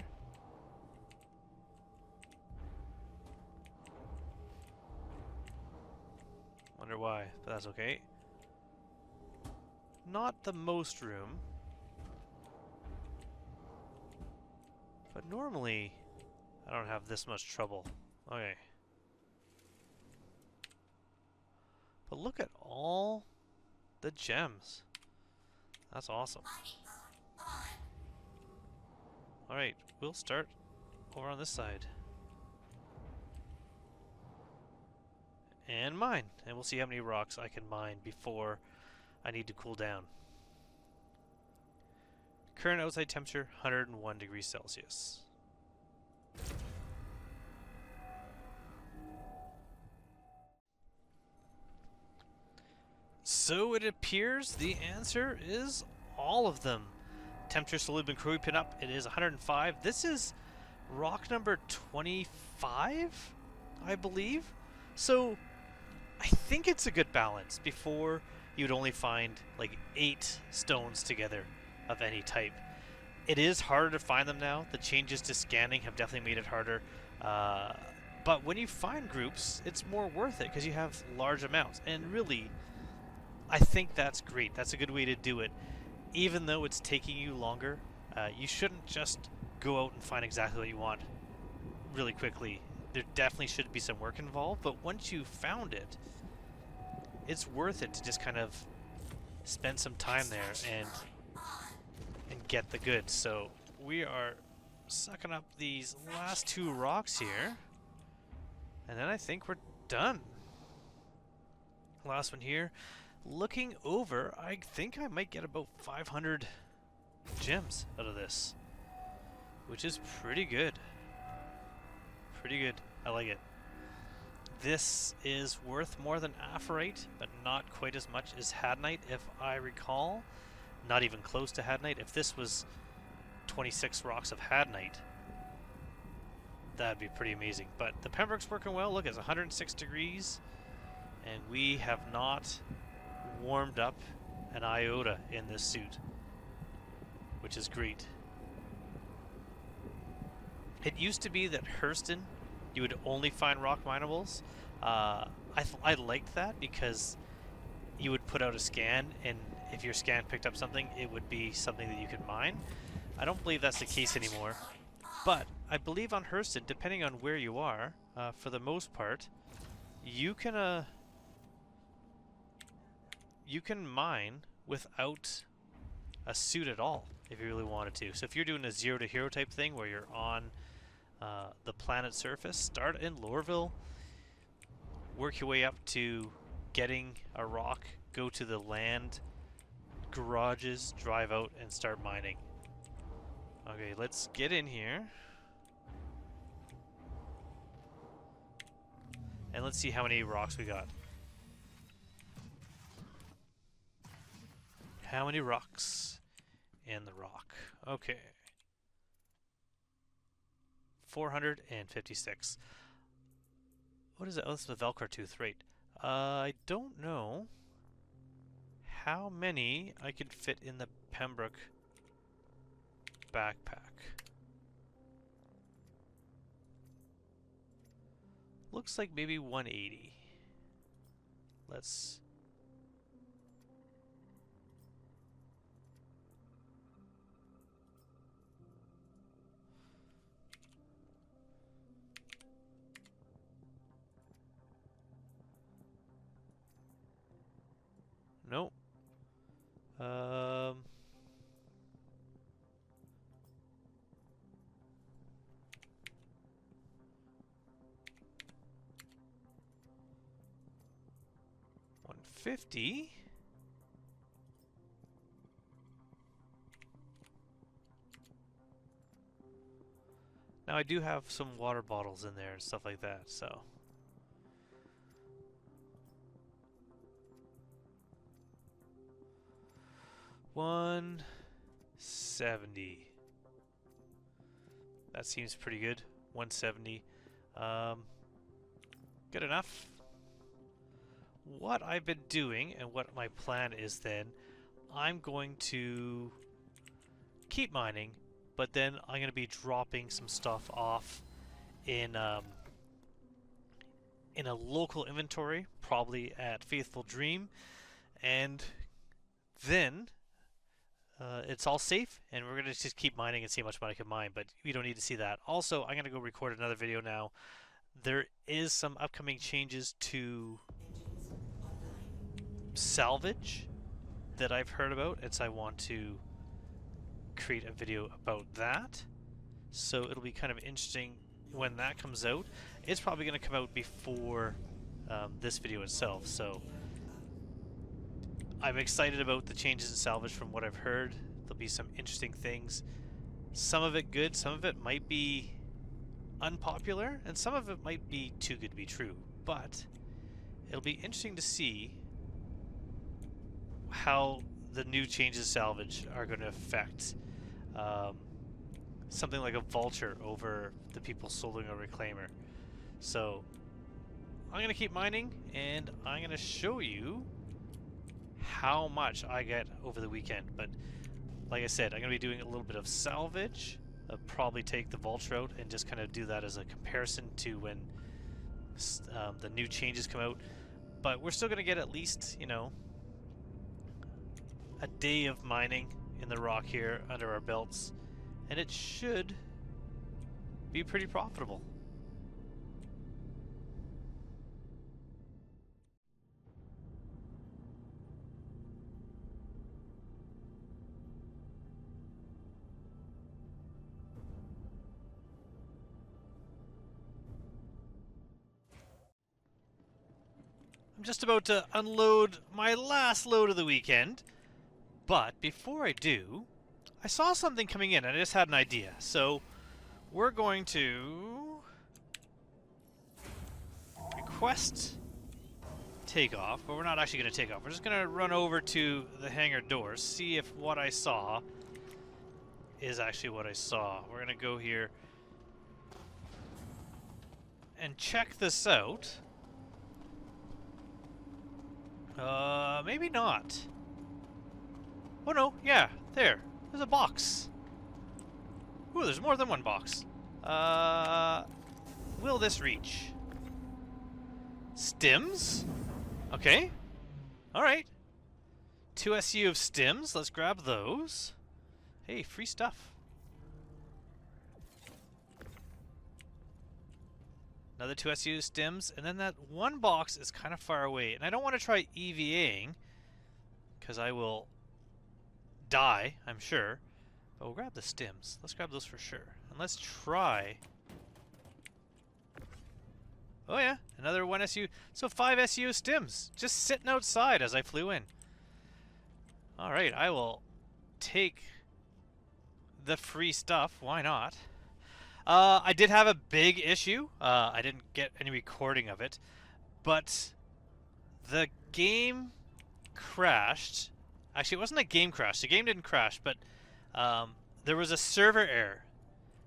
Wonder why, but that's okay. Not the most room. But normally, I don't have this much trouble. Okay. But look at all the gems. That's awesome. Alright, we'll start over on this side. And mine. And we'll see how many rocks I can mine before I need to cool down. Current outside temperature, 101 degrees Celsius. So it appears the answer is all of them. Temperature slowly been creeping up. It is 105. This is rock number 25, I believe. So I think it's a good balance. Before, you'd only find like 8 stones together of any type. It is harder to find them now. The changes to scanning have definitely made it harder. But when you find groups, it's more worth it because you have large amounts. And really, I think that's great. That's a good way to do it. Even though it's taking you longer, you shouldn't just go out and find exactly what you want really quickly. There definitely should be some work involved, but once you've found it, it's worth it to just kind of spend some time there and get the goods. So we are sucking up these last 2 rocks here, and then I think we're done. Last one here. Looking over, I think I might get about 500 gems out of this, which is pretty good. Pretty good. I like it. This is worth more than Aphorite, but not quite as much as Hadnite, if I recall. Not even close to Hadnite. If this was 26 rocks of Hadnite, that'd be pretty amazing. But the Pembroke's working well. Look, it's 106 degrees, and we have not warmed up an iota in this suit, which is great. It used to be that Hurston, you would only find rock minables. I liked that because you would put out a scan, and if your scan picked up something, it would be something that you could mine. I don't believe that's the case anymore, but I believe on Hurston, depending on where you are, for the most part, you can mine without a suit at all if you really wanted to. So if you're doing a 0 to hero type thing where you're on the planet surface, start in Lorville, work your way up to getting a rock, go to the land garages, drive out, and start mining. Okay, let's get in here. And let's see how many rocks we got. How many rocks in the rock? Okay. 456. What is it? Oh, this is the Velcro tooth, right? I don't know how many I could fit in the Pembroke backpack. Looks like maybe 180. Let's... Nope. 150. Now I do have some water bottles in there and stuff like that, so. $170. That seems pretty good. 170. Good enough. What I've been doing and what my plan is then, I'm going to keep mining, but then I'm going to be dropping some stuff off in a local inventory, probably at Faithful Dream, and then it's all safe, and we're going to just keep mining and see how much money I can mine, but we don't need to see that. Also, I'm going to go record another video now. There is some upcoming changes to salvage that I've heard about, and so I want to create a video about that. So it'll be kind of interesting when that comes out. It's probably going to come out before this video itself, so I'm excited about the changes in salvage from what I've heard. There'll be some interesting things. Some of it good, some of it might be unpopular, and some of it might be too good to be true. But it'll be interesting to see how the new changes in salvage are going to affect something like a vulture over the people soloing a reclaimer. So I'm going to keep mining, and I'm going to show you how much I get over the weekend. But like I said, I'm going to be doing a little bit of salvage. I'll probably take the vulture out and just kind of do that as a comparison to when the new changes come out. But we're still going to get at least, you know, a day of mining in the rock here under our belts, and it should be pretty profitable. I'm just about to unload my last load of the weekend, but before I do, I saw something coming in and I just had an idea. So we're going to request takeoff, but we're not actually going to take off. We're just going to run over to the hangar doors, see if what I saw is actually what I saw. We're going to go here and check this out. Maybe not. Oh no, yeah, there's a box. Ooh, there's more than one box. Will this reach? Stims? Okay. Alright. 2 SU of stims, let's grab those. Hey, free stuff. Another 2 SU stims, and then that one box is kind of far away. And I don't want to try EVAing, because I will die, I'm sure. But we'll grab the stims. Let's grab those for sure. And let's try... Oh yeah, another 1 SU. So 5 SU stims, just sitting outside as I flew in. Alright, I will take the free stuff. Why not? I did have a big issue. I didn't get any recording of it, but the game crashed. Actually, it wasn't a game crash. The game didn't crash, but there was a server error,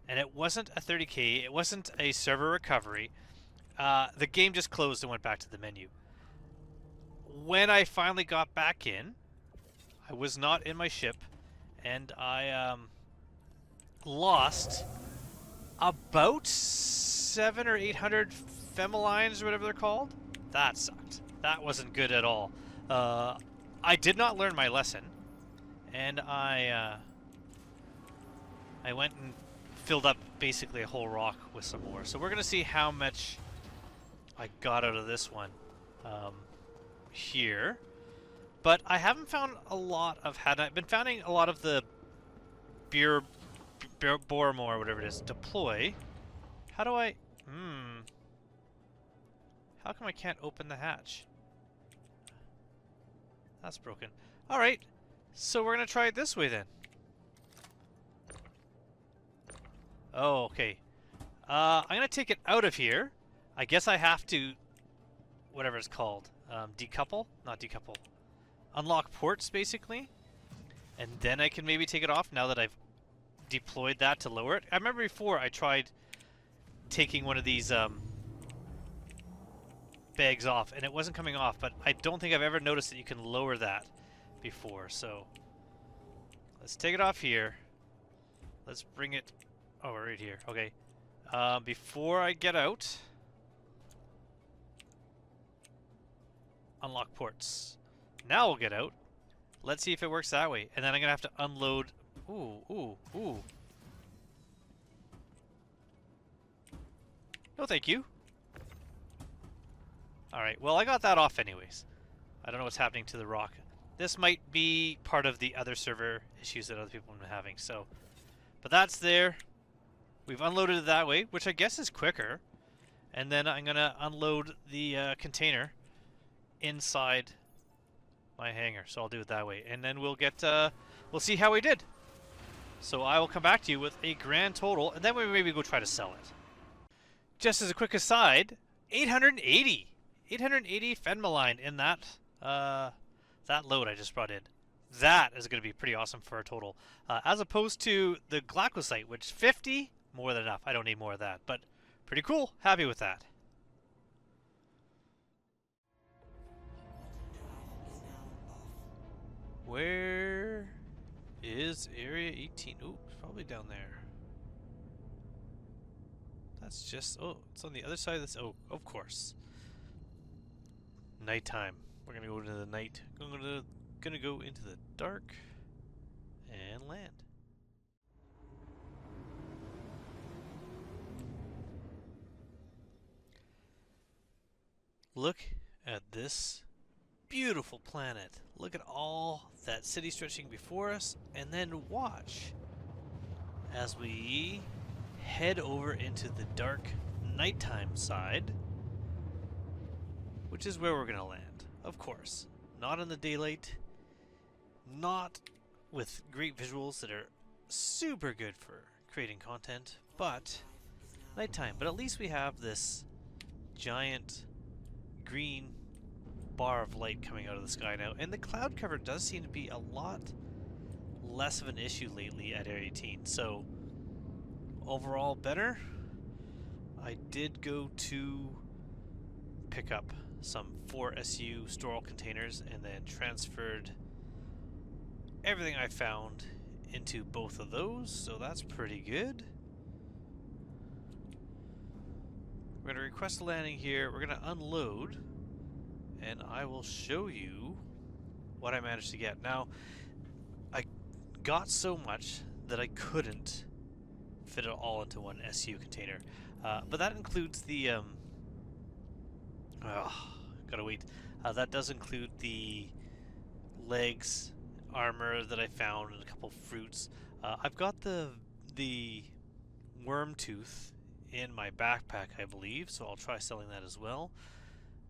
and it wasn't a 30K. It wasn't a server recovery. The game just closed and went back to the menu. When I finally got back in, I was not in my ship, and I lost about 700 or 800 femmelines or whatever they're called. That sucked. That wasn't good at all. I did not learn my lesson, and I went and filled up basically a whole rock with some more. So we're gonna see how much I got out of this one here. But I haven't found a lot of I've been finding a lot of the Boromore, or whatever it is, deploy. How do I... How come I can't open the hatch? That's broken. Alright, so we're going to try it this way then. Oh, okay. I'm going to take it out of here. I guess I have to, whatever it's called, decouple? Not decouple. Unlock ports, basically. And then I can maybe take it off now that I've deployed that to lower it. I remember before I tried taking one of these bags off, and it wasn't coming off, but I don't think I've ever noticed that you can lower that before, so let's take it off here. Let's bring it over right here. Okay. Before I get out, unlock ports. Now we'll get out. Let's see if it works that way, and then I'm gonna have to unload. Ooh. No, thank you. Alright, well, I got that off anyways. I don't know what's happening to the rock. This might be part of the other server issues that other people have been having, so. But that's there. We've unloaded it that way, which I guess is quicker. And then I'm going to unload the container inside my hangar. So I'll do it that way. And then we'll get, we'll see how we did. So I will come back to you with a grand total, and then we maybe go try to sell it. Just as a quick aside, 880 Fenmaline in that that load I just brought in. That is going to be pretty awesome for a total. As opposed to the Glaucosite, which 50, more than enough. I don't need more of that, but pretty cool. Happy with that. Where is Area 18? Ooh, it's probably down there. That's just, oh, it's on the other side of this. Oh, of course. Nighttime. We're gonna go into the night. Gonna go into the dark and land. Look at this beautiful planet. Look at all that city stretching before us, and then watch as we head over into the dark nighttime side, which is where we're going to land, of course. Not in the daylight, not with great visuals that are super good for creating content, but nighttime. But at least we have this giant green bar of light coming out of the sky now, and the cloud cover does seem to be a lot less of an issue lately at Area 18, so overall better. I did go to pick up some 4SU store containers and then transferred everything I found into both of those, so that's pretty good. We're going to request a landing here, we're going to unload, and I will show you what I managed to get. Now, I got so much that I couldn't fit it all into one SU container. But that includes the, gotta wait. That does include the legs, armor that I found, and a couple fruits. I've got the worm tooth in my backpack, I believe, so I'll try selling that as well.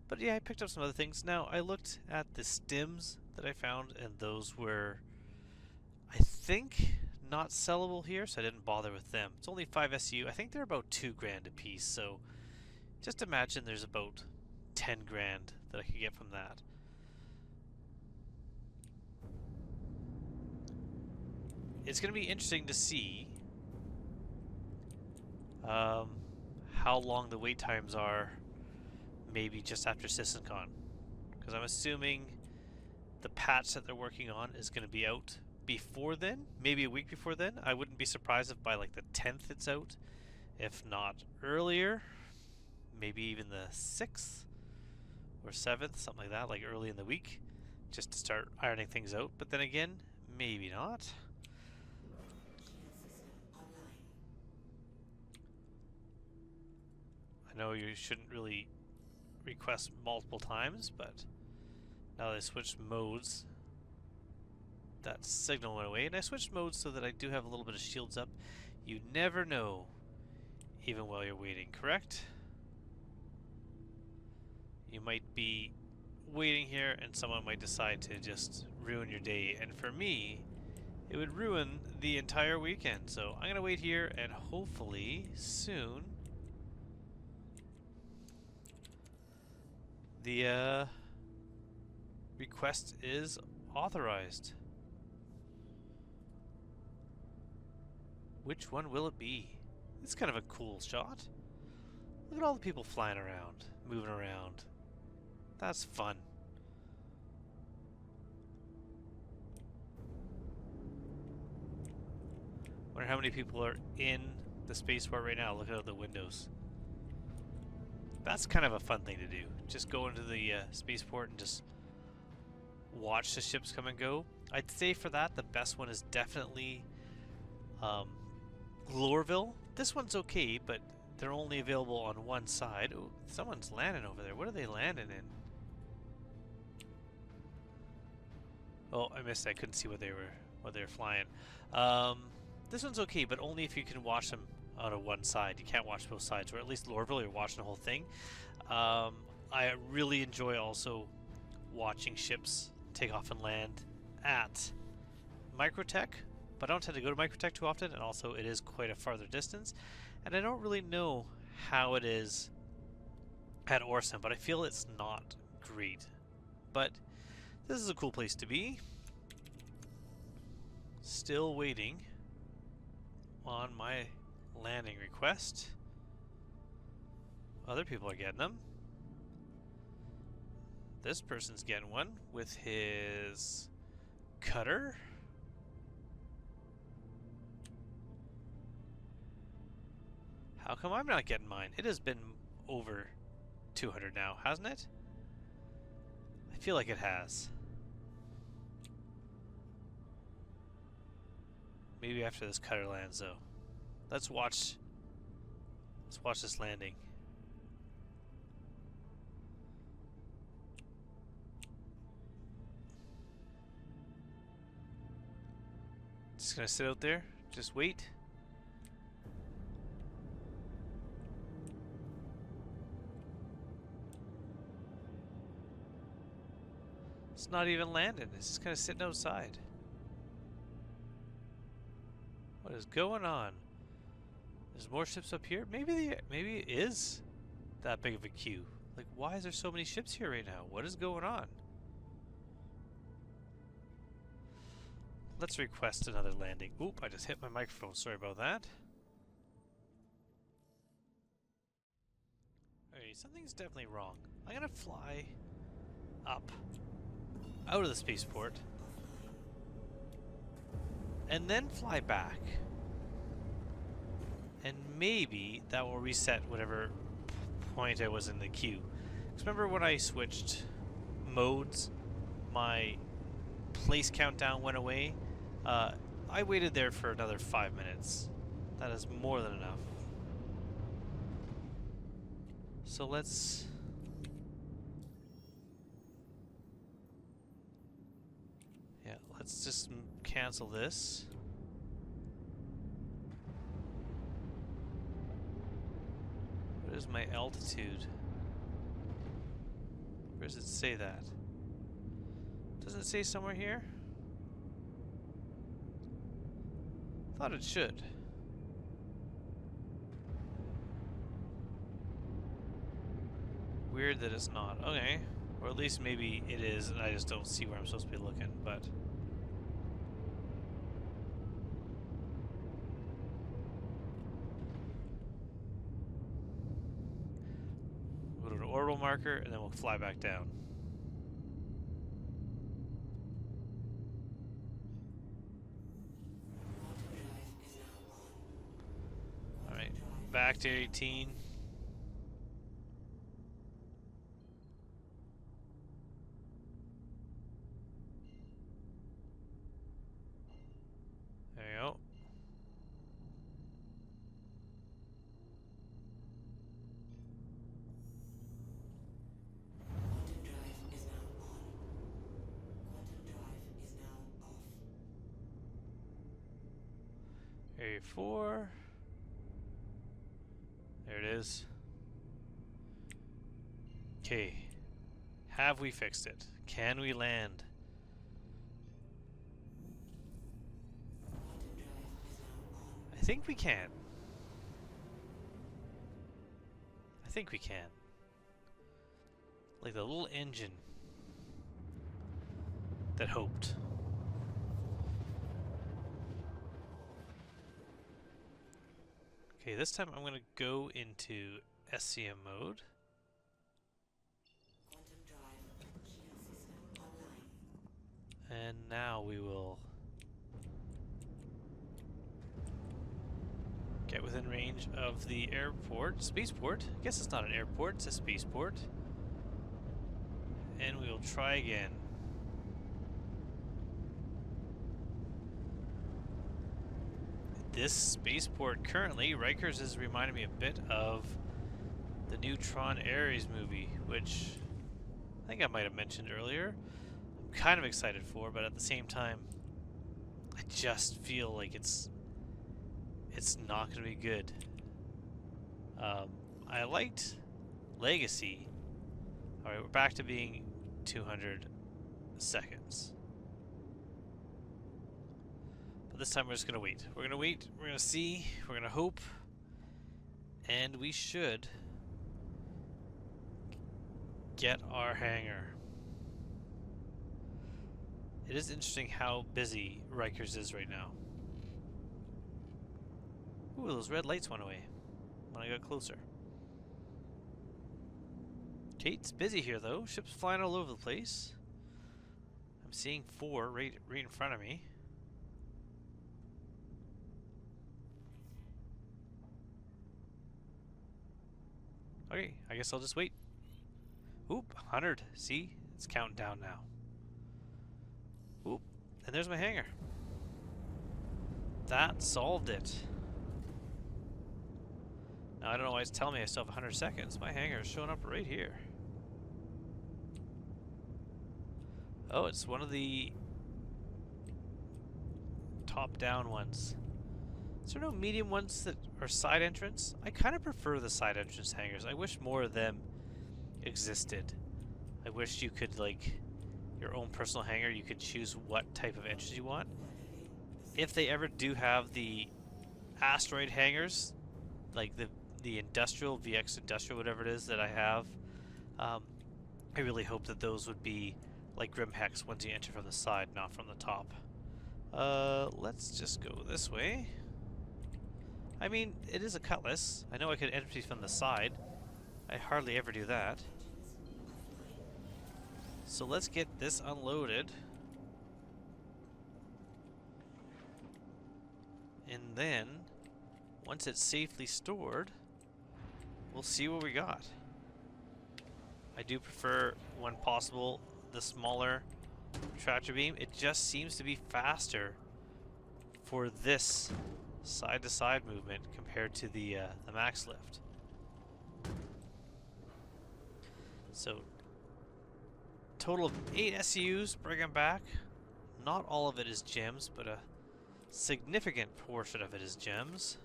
But yeah, I picked up some other things. Now, I looked at the stims that I found, and those were, I think, not sellable here, so I didn't bother with them. It's only 5 SU. I think they're about 2 grand a piece, so just imagine there's about 10 grand that I could get from that. It's going to be interesting to see how long the wait times are, maybe just after SystemCon, because I'm assuming the patch that they're working on is going to be out before then, maybe a week before then. I wouldn't be surprised if by like the 10th it's out, if not earlier, maybe even the 6th or 7th, something like that, like early in the week, just to start ironing things out. But then again, maybe not. I know you shouldn't really request multiple times, but now that I switched modes, that signal went away, and I switched modes so that I do have a little bit of shields up. You never know, even while you're waiting, correct? You might be waiting here, and someone might decide to just ruin your day. And for me, it would ruin the entire weekend. So I'm gonna wait here, and hopefully soon the request is authorized. Which one will it be? It's kind of a cool shot. Look at all the people flying around, moving around. That's fun. Wonder how many people are in the spaceport right now looking out the windows. That's kind of a fun thing to do. Just go into the spaceport and just watch the ships come and go. I'd say for that, the best one is definitely Lorville. This one's okay, but they're only available on one side. Ooh, someone's landing over there. What are they landing in? Oh, I missed it. I couldn't see what they were flying. This one's okay, but only if you can watch them out of one side. You can't watch both sides, or at least Lorville, you're watching the whole thing. I really enjoy also watching ships take off and land at Microtech, but I don't tend to go to Microtech too often, and also it is quite a farther distance, and I don't really know how it is at Orson, but I feel it's not great. But this is a cool place to be. Still waiting on my landing request. Other people are getting them. This person's getting one with his cutter. How come I'm not getting mine? It has been over 200 now, hasn't it? I feel like it has. Maybe after this cutter lands, though. Let's watch this landing. Just gonna sit out there, just wait. It's not even landing, it's just kind of sitting outside. What is going on? There's more ships up here? Maybe it is that big of a queue. Like, why is there so many ships here right now? What is going on? Let's request another landing. Oop, I just hit my microphone. Sorry about that. Alright, something's definitely wrong. I'm gonna fly up out of the spaceport and then fly back. And maybe that will reset whatever point I was in the queue. Because remember when I switched modes, my place countdown went away? I waited there for another 5 minutes. That is more than enough. So let's... yeah, let's just cancel this. What is my altitude? Where does it say that? Does it say somewhere here? Thought it should. Weird that it's not. Okay. Or at least maybe it is and I just don't see where I'm supposed to be looking, but... we'll go to an orbital marker and then we'll fly back down. Alright, back to 18. There you go. Area 4. There it is. Okay. Have we fixed it? Can we land? I think we can. I think we can. Like the little engine that hoped. Okay, this time I'm going to go into SCM mode. And now we will get within range of the airport, spaceport. I guess it's not an airport, it's a spaceport. And we will try again. This spaceport currently, Rikers is reminding me a bit of the new Tron Ares movie, which I think I might have mentioned earlier. I'm kind of excited for, but at the same time, I just feel like it's not going to be good. I liked Legacy. Alright, we're back to being 200 seconds. But this time we're just going to wait. We're going to wait, we're going to see, we're going to hope, and we should get our hangar. It is interesting how busy Rikers is right now. Ooh, those red lights went away when I got closer. Okay, it's busy here though. Ships flying all over the place. I'm seeing 4 right in front of me. Okay, I guess I'll just wait. Oop, 100. See? It's counting down now. Oop, and there's my hangar. That solved it. Now, I don't know why it's telling me I still have 100 seconds. My hangar is showing up right here. Oh, it's one of the top-down ones. Is there no medium ones that are side entrance? I kind of prefer the side entrance hangars. I wish more of them existed. I wish you could, like, your own personal hangar, you could choose what type of entrance you want. If they ever do have the asteroid hangars, like the industrial, VX industrial, whatever it is that I have, I really hope that those would be like Grim Hex once you enter from the side, not from the top. Let's just go this way. I mean, it is a Cutlass. I know I could enter from the side. I hardly ever do that. So let's get this unloaded. And then, once it's safely stored, we'll see what we got. I do prefer, when possible, the smaller tractor beam. It just seems to be faster for this side-to-side movement compared to the max lift. So, total of 8 SCUs, bring them back. Not all of it is gems, but a significant portion of it is gems.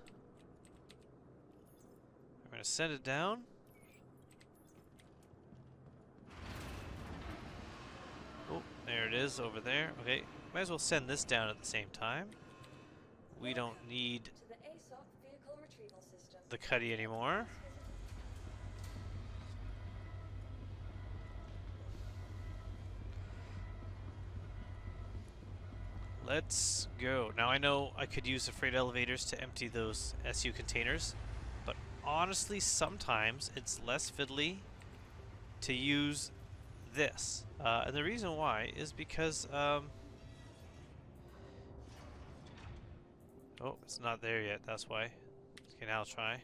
We're going to send it down. Oh, there it is over there. Okay, might as well send this down at the same time. We don't need To the ASOP vehicle retrieval system. the Cuddy anymore. Let's go. Now I know I could use the freight elevators to empty those SU containers, but honestly sometimes it's less fiddly to use this. And the reason why is because oh, it's not there yet, that's why. Okay, now I'll try.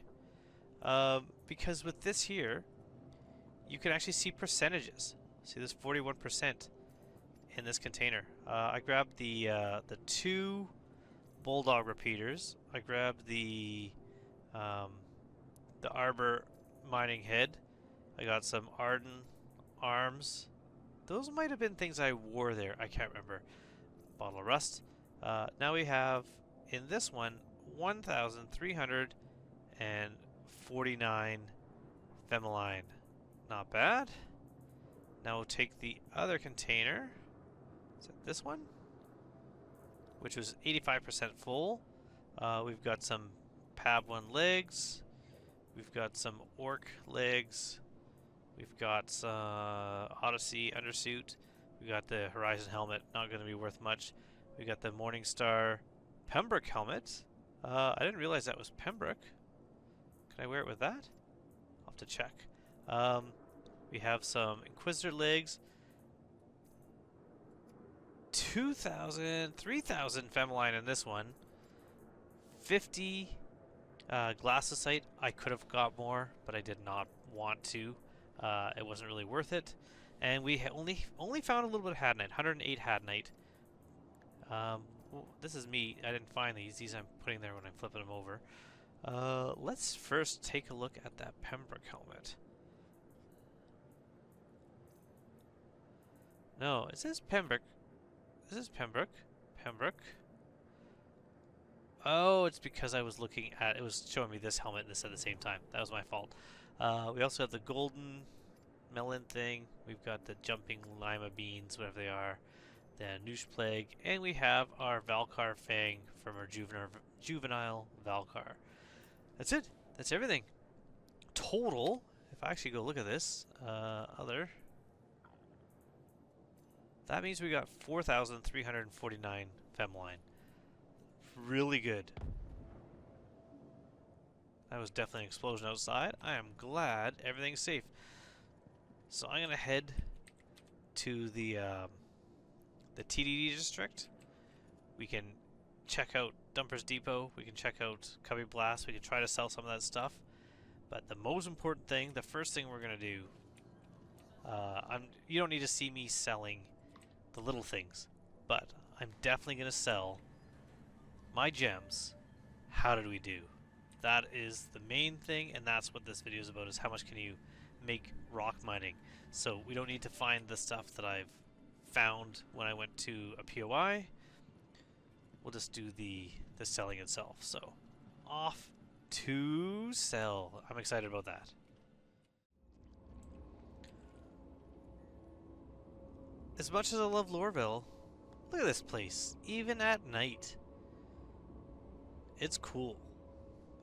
Because with this here, you can actually see percentages. See, this 41% in this container. I grabbed the 2 Bulldog repeaters. I grabbed the Arbor mining head. I got some Arden arms. Those might have been things I wore there. I can't remember. Bottle of rust. Now we have in this one 1,349 Femeline. Not bad. Now we'll take the other container. Is it this one? Which was 85% full. We've got some Pab 1 legs. We've got some Orc legs. We've got Odyssey undersuit. We got the Horizon helmet, not going to be worth much. We got the Morningstar Pembroke helmet. I didn't realize that was Pembroke. Can I wear it with that? I'll have to check. We have some Inquisitor legs. 2,000, 3,000 Femeline in this one. 50 Glassicite. I could have got more, but I did not want to. It wasn't really worth it. And we only found a little bit of Hadnite. 108 Hadnite. This is me. I didn't find these. These I'm putting there when I'm flipping them over. Let's first take a look at that Pembroke helmet. No, it says Pembroke. This is Pembroke. Pembroke. Oh, it's because I was looking at... It was showing me this helmet and this at the same time. That was my fault. We also have the golden melon thing. We've got the jumping lima beans, whatever they are. The Noosh Plague. And we have our Valkar Fang from our juvenile Valkar. That's it. That's everything. Total, if I actually go look at this, other... That means we got 4,349 Femeline. Really good. That was definitely an explosion outside. I am glad everything's safe. So I'm gonna head to the TDD district. We can check out Dumpers Depot. We can check out Cubby Blast. We can try to sell some of that stuff. But the most important thing, the first thing we're gonna do, you don't need to see me selling the little things, but I'm definitely gonna sell my gems. How did we do? That is the main thing, and that's what this video is about, is how much can you make rock mining. So we don't need to find the stuff that I've found when I went to a POI. We'll just do the selling itself. So off to sell. I'm excited about that. As much as I love Lorville, look at this place. Even at night, it's cool.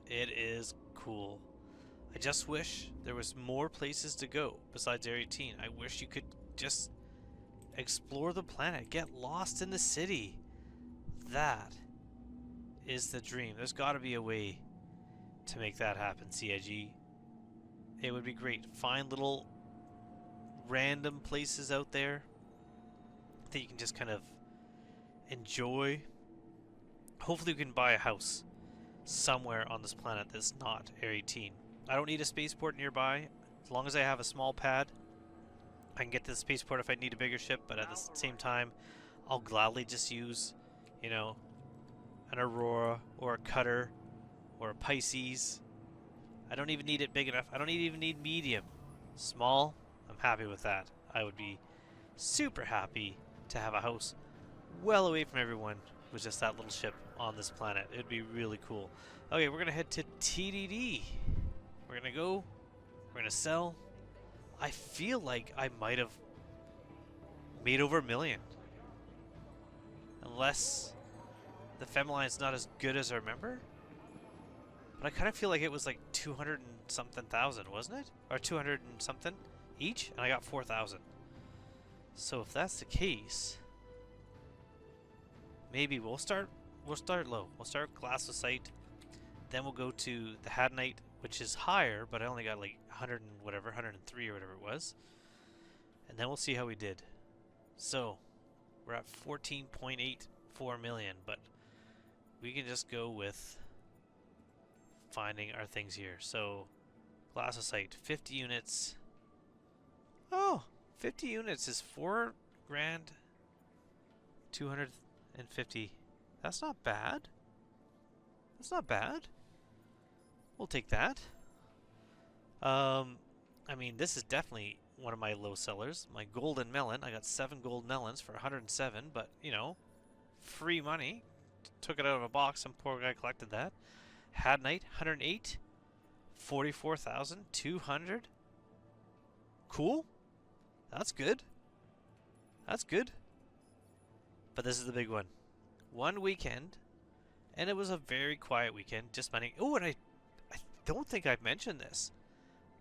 It is cool. I just wish there was more places to go besides Area 18. I wish you could just explore the planet, get lost in the city. That is the dream. There's got to be a way to make that happen, CIG. It would be great. Find little random places out there that you can just kind of enjoy. Hopefully you can buy a house somewhere on this planet that's not Area 18. I don't need a spaceport nearby. As long as I have a small pad, I can get to the spaceport if I need a bigger ship, but at the same time, I'll gladly just use, you know, an Aurora or a Cutter or a Pisces. I don't even need it big enough. I don't even need medium. Small, I'm happy with that. I would be super happy to have a house well away from everyone with just that little ship on this planet. It would be really cool. Okay, we're going to head to TDD. We're going to go. We're going to sell. I feel like I might have made over $1 million. Unless the Femeline's not as good as I remember. But I kind of feel like it was like 200 and something thousand, wasn't it? Or 200 and something each, and I got 4,000. So if that's the case, maybe we'll start low. We'll start Glassicite, then we'll go to the Hadnite, which is higher, but I only got like 100 and whatever, 103 or whatever it was. And then we'll see how we did. So we're at 14.84 million, but we can just go with finding our things here. So Glassicite, 50 units. Oh, 50 units is $4,250. That's not bad. That's not bad. We'll take that. I mean, this is definitely one of my low sellers. My golden melon. I got 7 gold melons for 107, but, you know, free money. Took it out of a box. Some poor guy collected that. Hadnite, 108. 44,200. Cool. That's good. That's good. But this is the big one. One weekend, and it was a very quiet weekend, just mining. Oh, and I don't think I've mentioned this.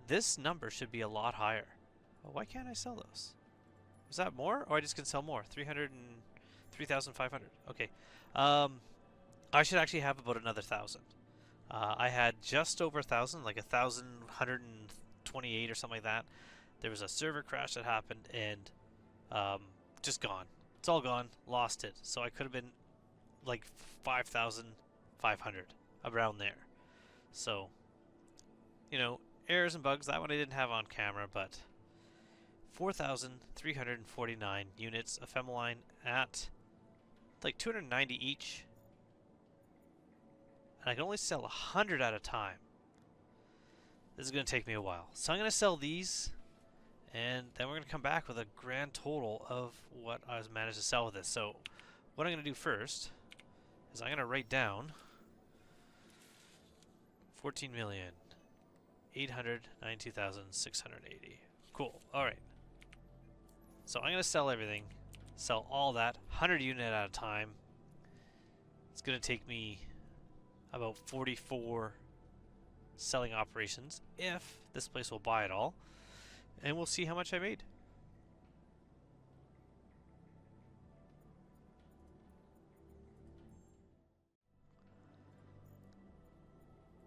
This number should be a lot higher. Oh, why can't I sell those? Is that more? Or I just can sell more? 3,500. Okay. I should actually have about another 1,000. I had just over 1,000, like 1,128 or something like that. There was a server crash that happened, and just gone. It's all gone. Lost it. So I could have been like 5,500, around there. So, you know, errors and bugs. That one I didn't have on camera, but 4,349 units of Ephemeline at like 290 each. And I can only sell 100 at a time. This is going to take me a while. So I'm going to sell these, and then we're going to come back with a grand total of what I was managed to sell with this. So what I'm going to do first is I'm going to write down 14,892,680. Cool. All right. So I'm going to sell everything, sell all that, 100 unit at a time. It's going to take me about 44 selling operations, if this place will buy it all, and we'll see how much I made.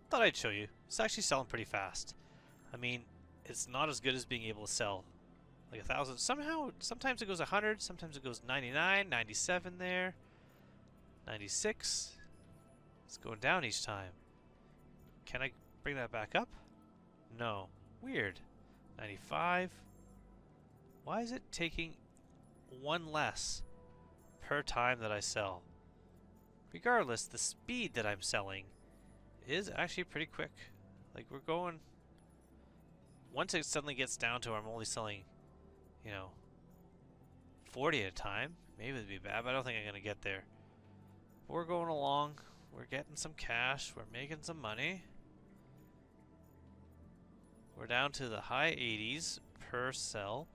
Thought I'd show you. It's actually selling pretty fast. I mean, it's not as good as being able to sell like 1,000. Somehow, sometimes it goes 100, sometimes it goes 99, 97 there, 96. It's going down each time. Can I bring that back up? No. Weird. 95. Why is it taking one less per time that I sell? Regardless, the speed that I'm selling is actually pretty quick. Like, we're going... Once it suddenly gets down to where I'm only selling, you know, 40 at a time, maybe it'd be bad, but I don't think I'm going to get there. But we're going along. We're getting some cash. We're making some money. We're down to the high 80s per sell.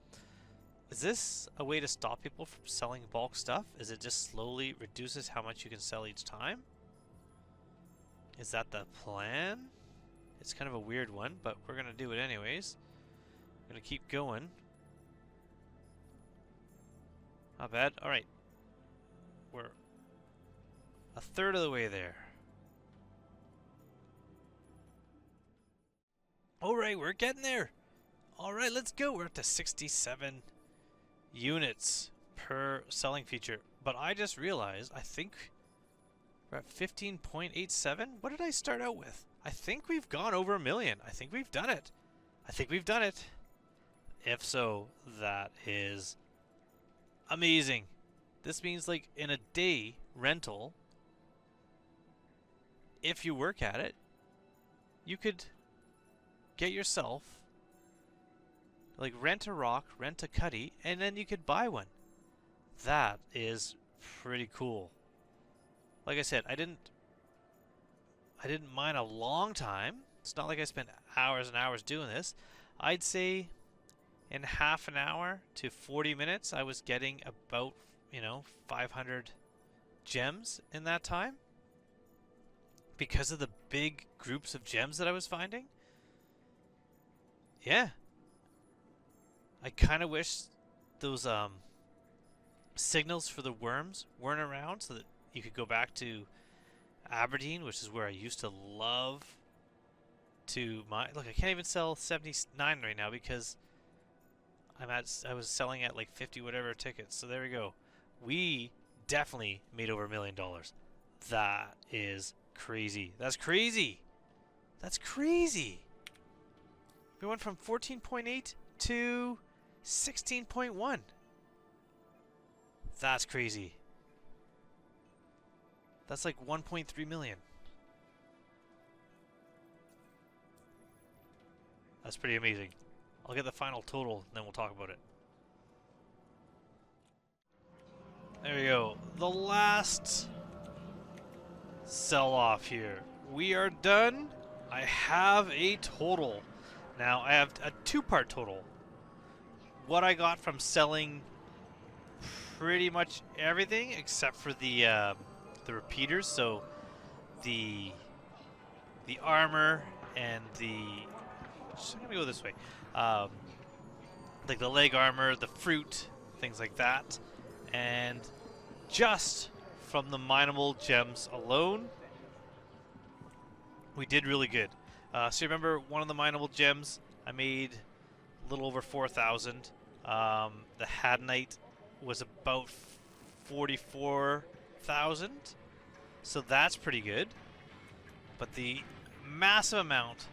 Is this a way to stop people from selling bulk stuff? Is it just slowly reduces how much you can sell each time? Is that the plan? It's kind of a weird one, but we're going to do it anyways. We're going to keep going. Not bad. All right. We're a third of the way there. Alright, we're getting there. Alright, let's go. We're up to 67 units per selling feature. But I just realized, I think we're at 15.87. What did I start out with? I think we've gone over 1 million. I think we've done it. I think we've done it. If so, that is amazing. This means, like, in a day rental, if you work at it, you could get yourself, like, rent a rock, rent a cutty, and then you could buy one. That is pretty cool. Like I said, I didn't mine a long time. It's not like I spent hours and hours doing this. I'd say in half an hour to 40 minutes, I was getting about, you know, 500 gems in that time. Because of the big groups of gems that I was finding. Yeah. I kind of wish those signals for the worms weren't around so that you could go back to Aberdeen, which is where I used to love to mine. Look, I can't even sell 79 right now because I was selling at like 50 whatever tickets. So there we go. We definitely made over $1 million. That is crazy. That's crazy. That's crazy. We went from 14.8 to 16.1. That's crazy. That's like 1.3 million. That's pretty amazing. I'll get the final total and then we'll talk about it. There we go. The last sell-off here. We are done. I have a total. Now, I have a two-part total. what I got from selling pretty much everything except for the repeaters. So the armor and the. I'm gonna go this way. Like the leg armor, the fruit, things like that, and just from the mineable gems alone, we did really good. So you remember one of the mineable gems, I made a little over 4,000. The Hadanite was about 44,000. So that's pretty good. But the massive amount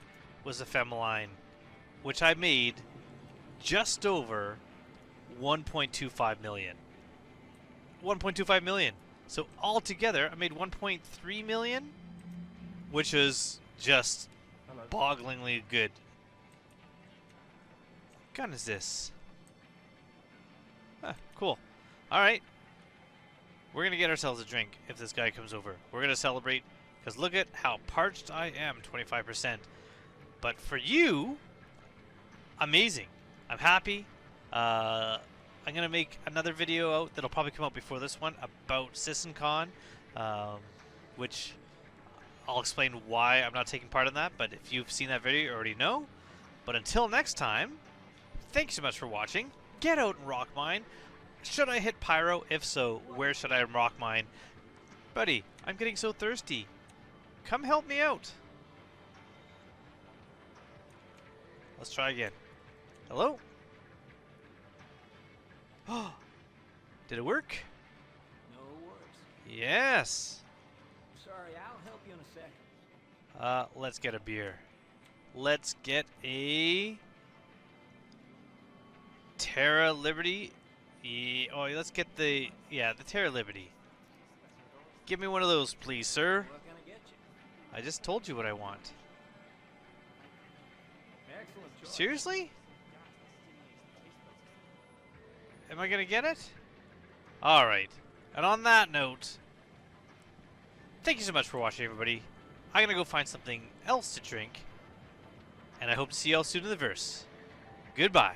was the Ephemeline, which I made just over 1.25 million. 1.25 million. So altogether, I made 1.3 million, which is just bogglingly good. What gun is this? Ah, cool. Alright. We're going to get ourselves a drink if this guy comes over. We're going to celebrate, because look at how parched I am, 25%. But for you, amazing. I'm happy. I'm going to make another video out that'll probably come out before this one about Sys'nCon, which I'll explain why I'm not taking part in that. But if you've seen that video, you already know. But until next time, thanks so much for watching. Get out and rock mine. Should I hit Pyro? If so, where should I rock mine? Buddy, I'm getting so thirsty. Come help me out. Let's try again. Hello? Oh, did it work? No, it works. Yes. Sorry, I'll help you in a second. Let's get a beer. Let's get a Terra Liberty. Oh, let's get the Terra Liberty. Give me one of those, please, sir. What can I get you? I just told you what I want. Excellent choice. Seriously? Am I gonna get it? Alright. And on that note, thank you so much for watching, everybody. I'm gonna go find something else to drink. And I hope to see y'all soon in the verse. Goodbye.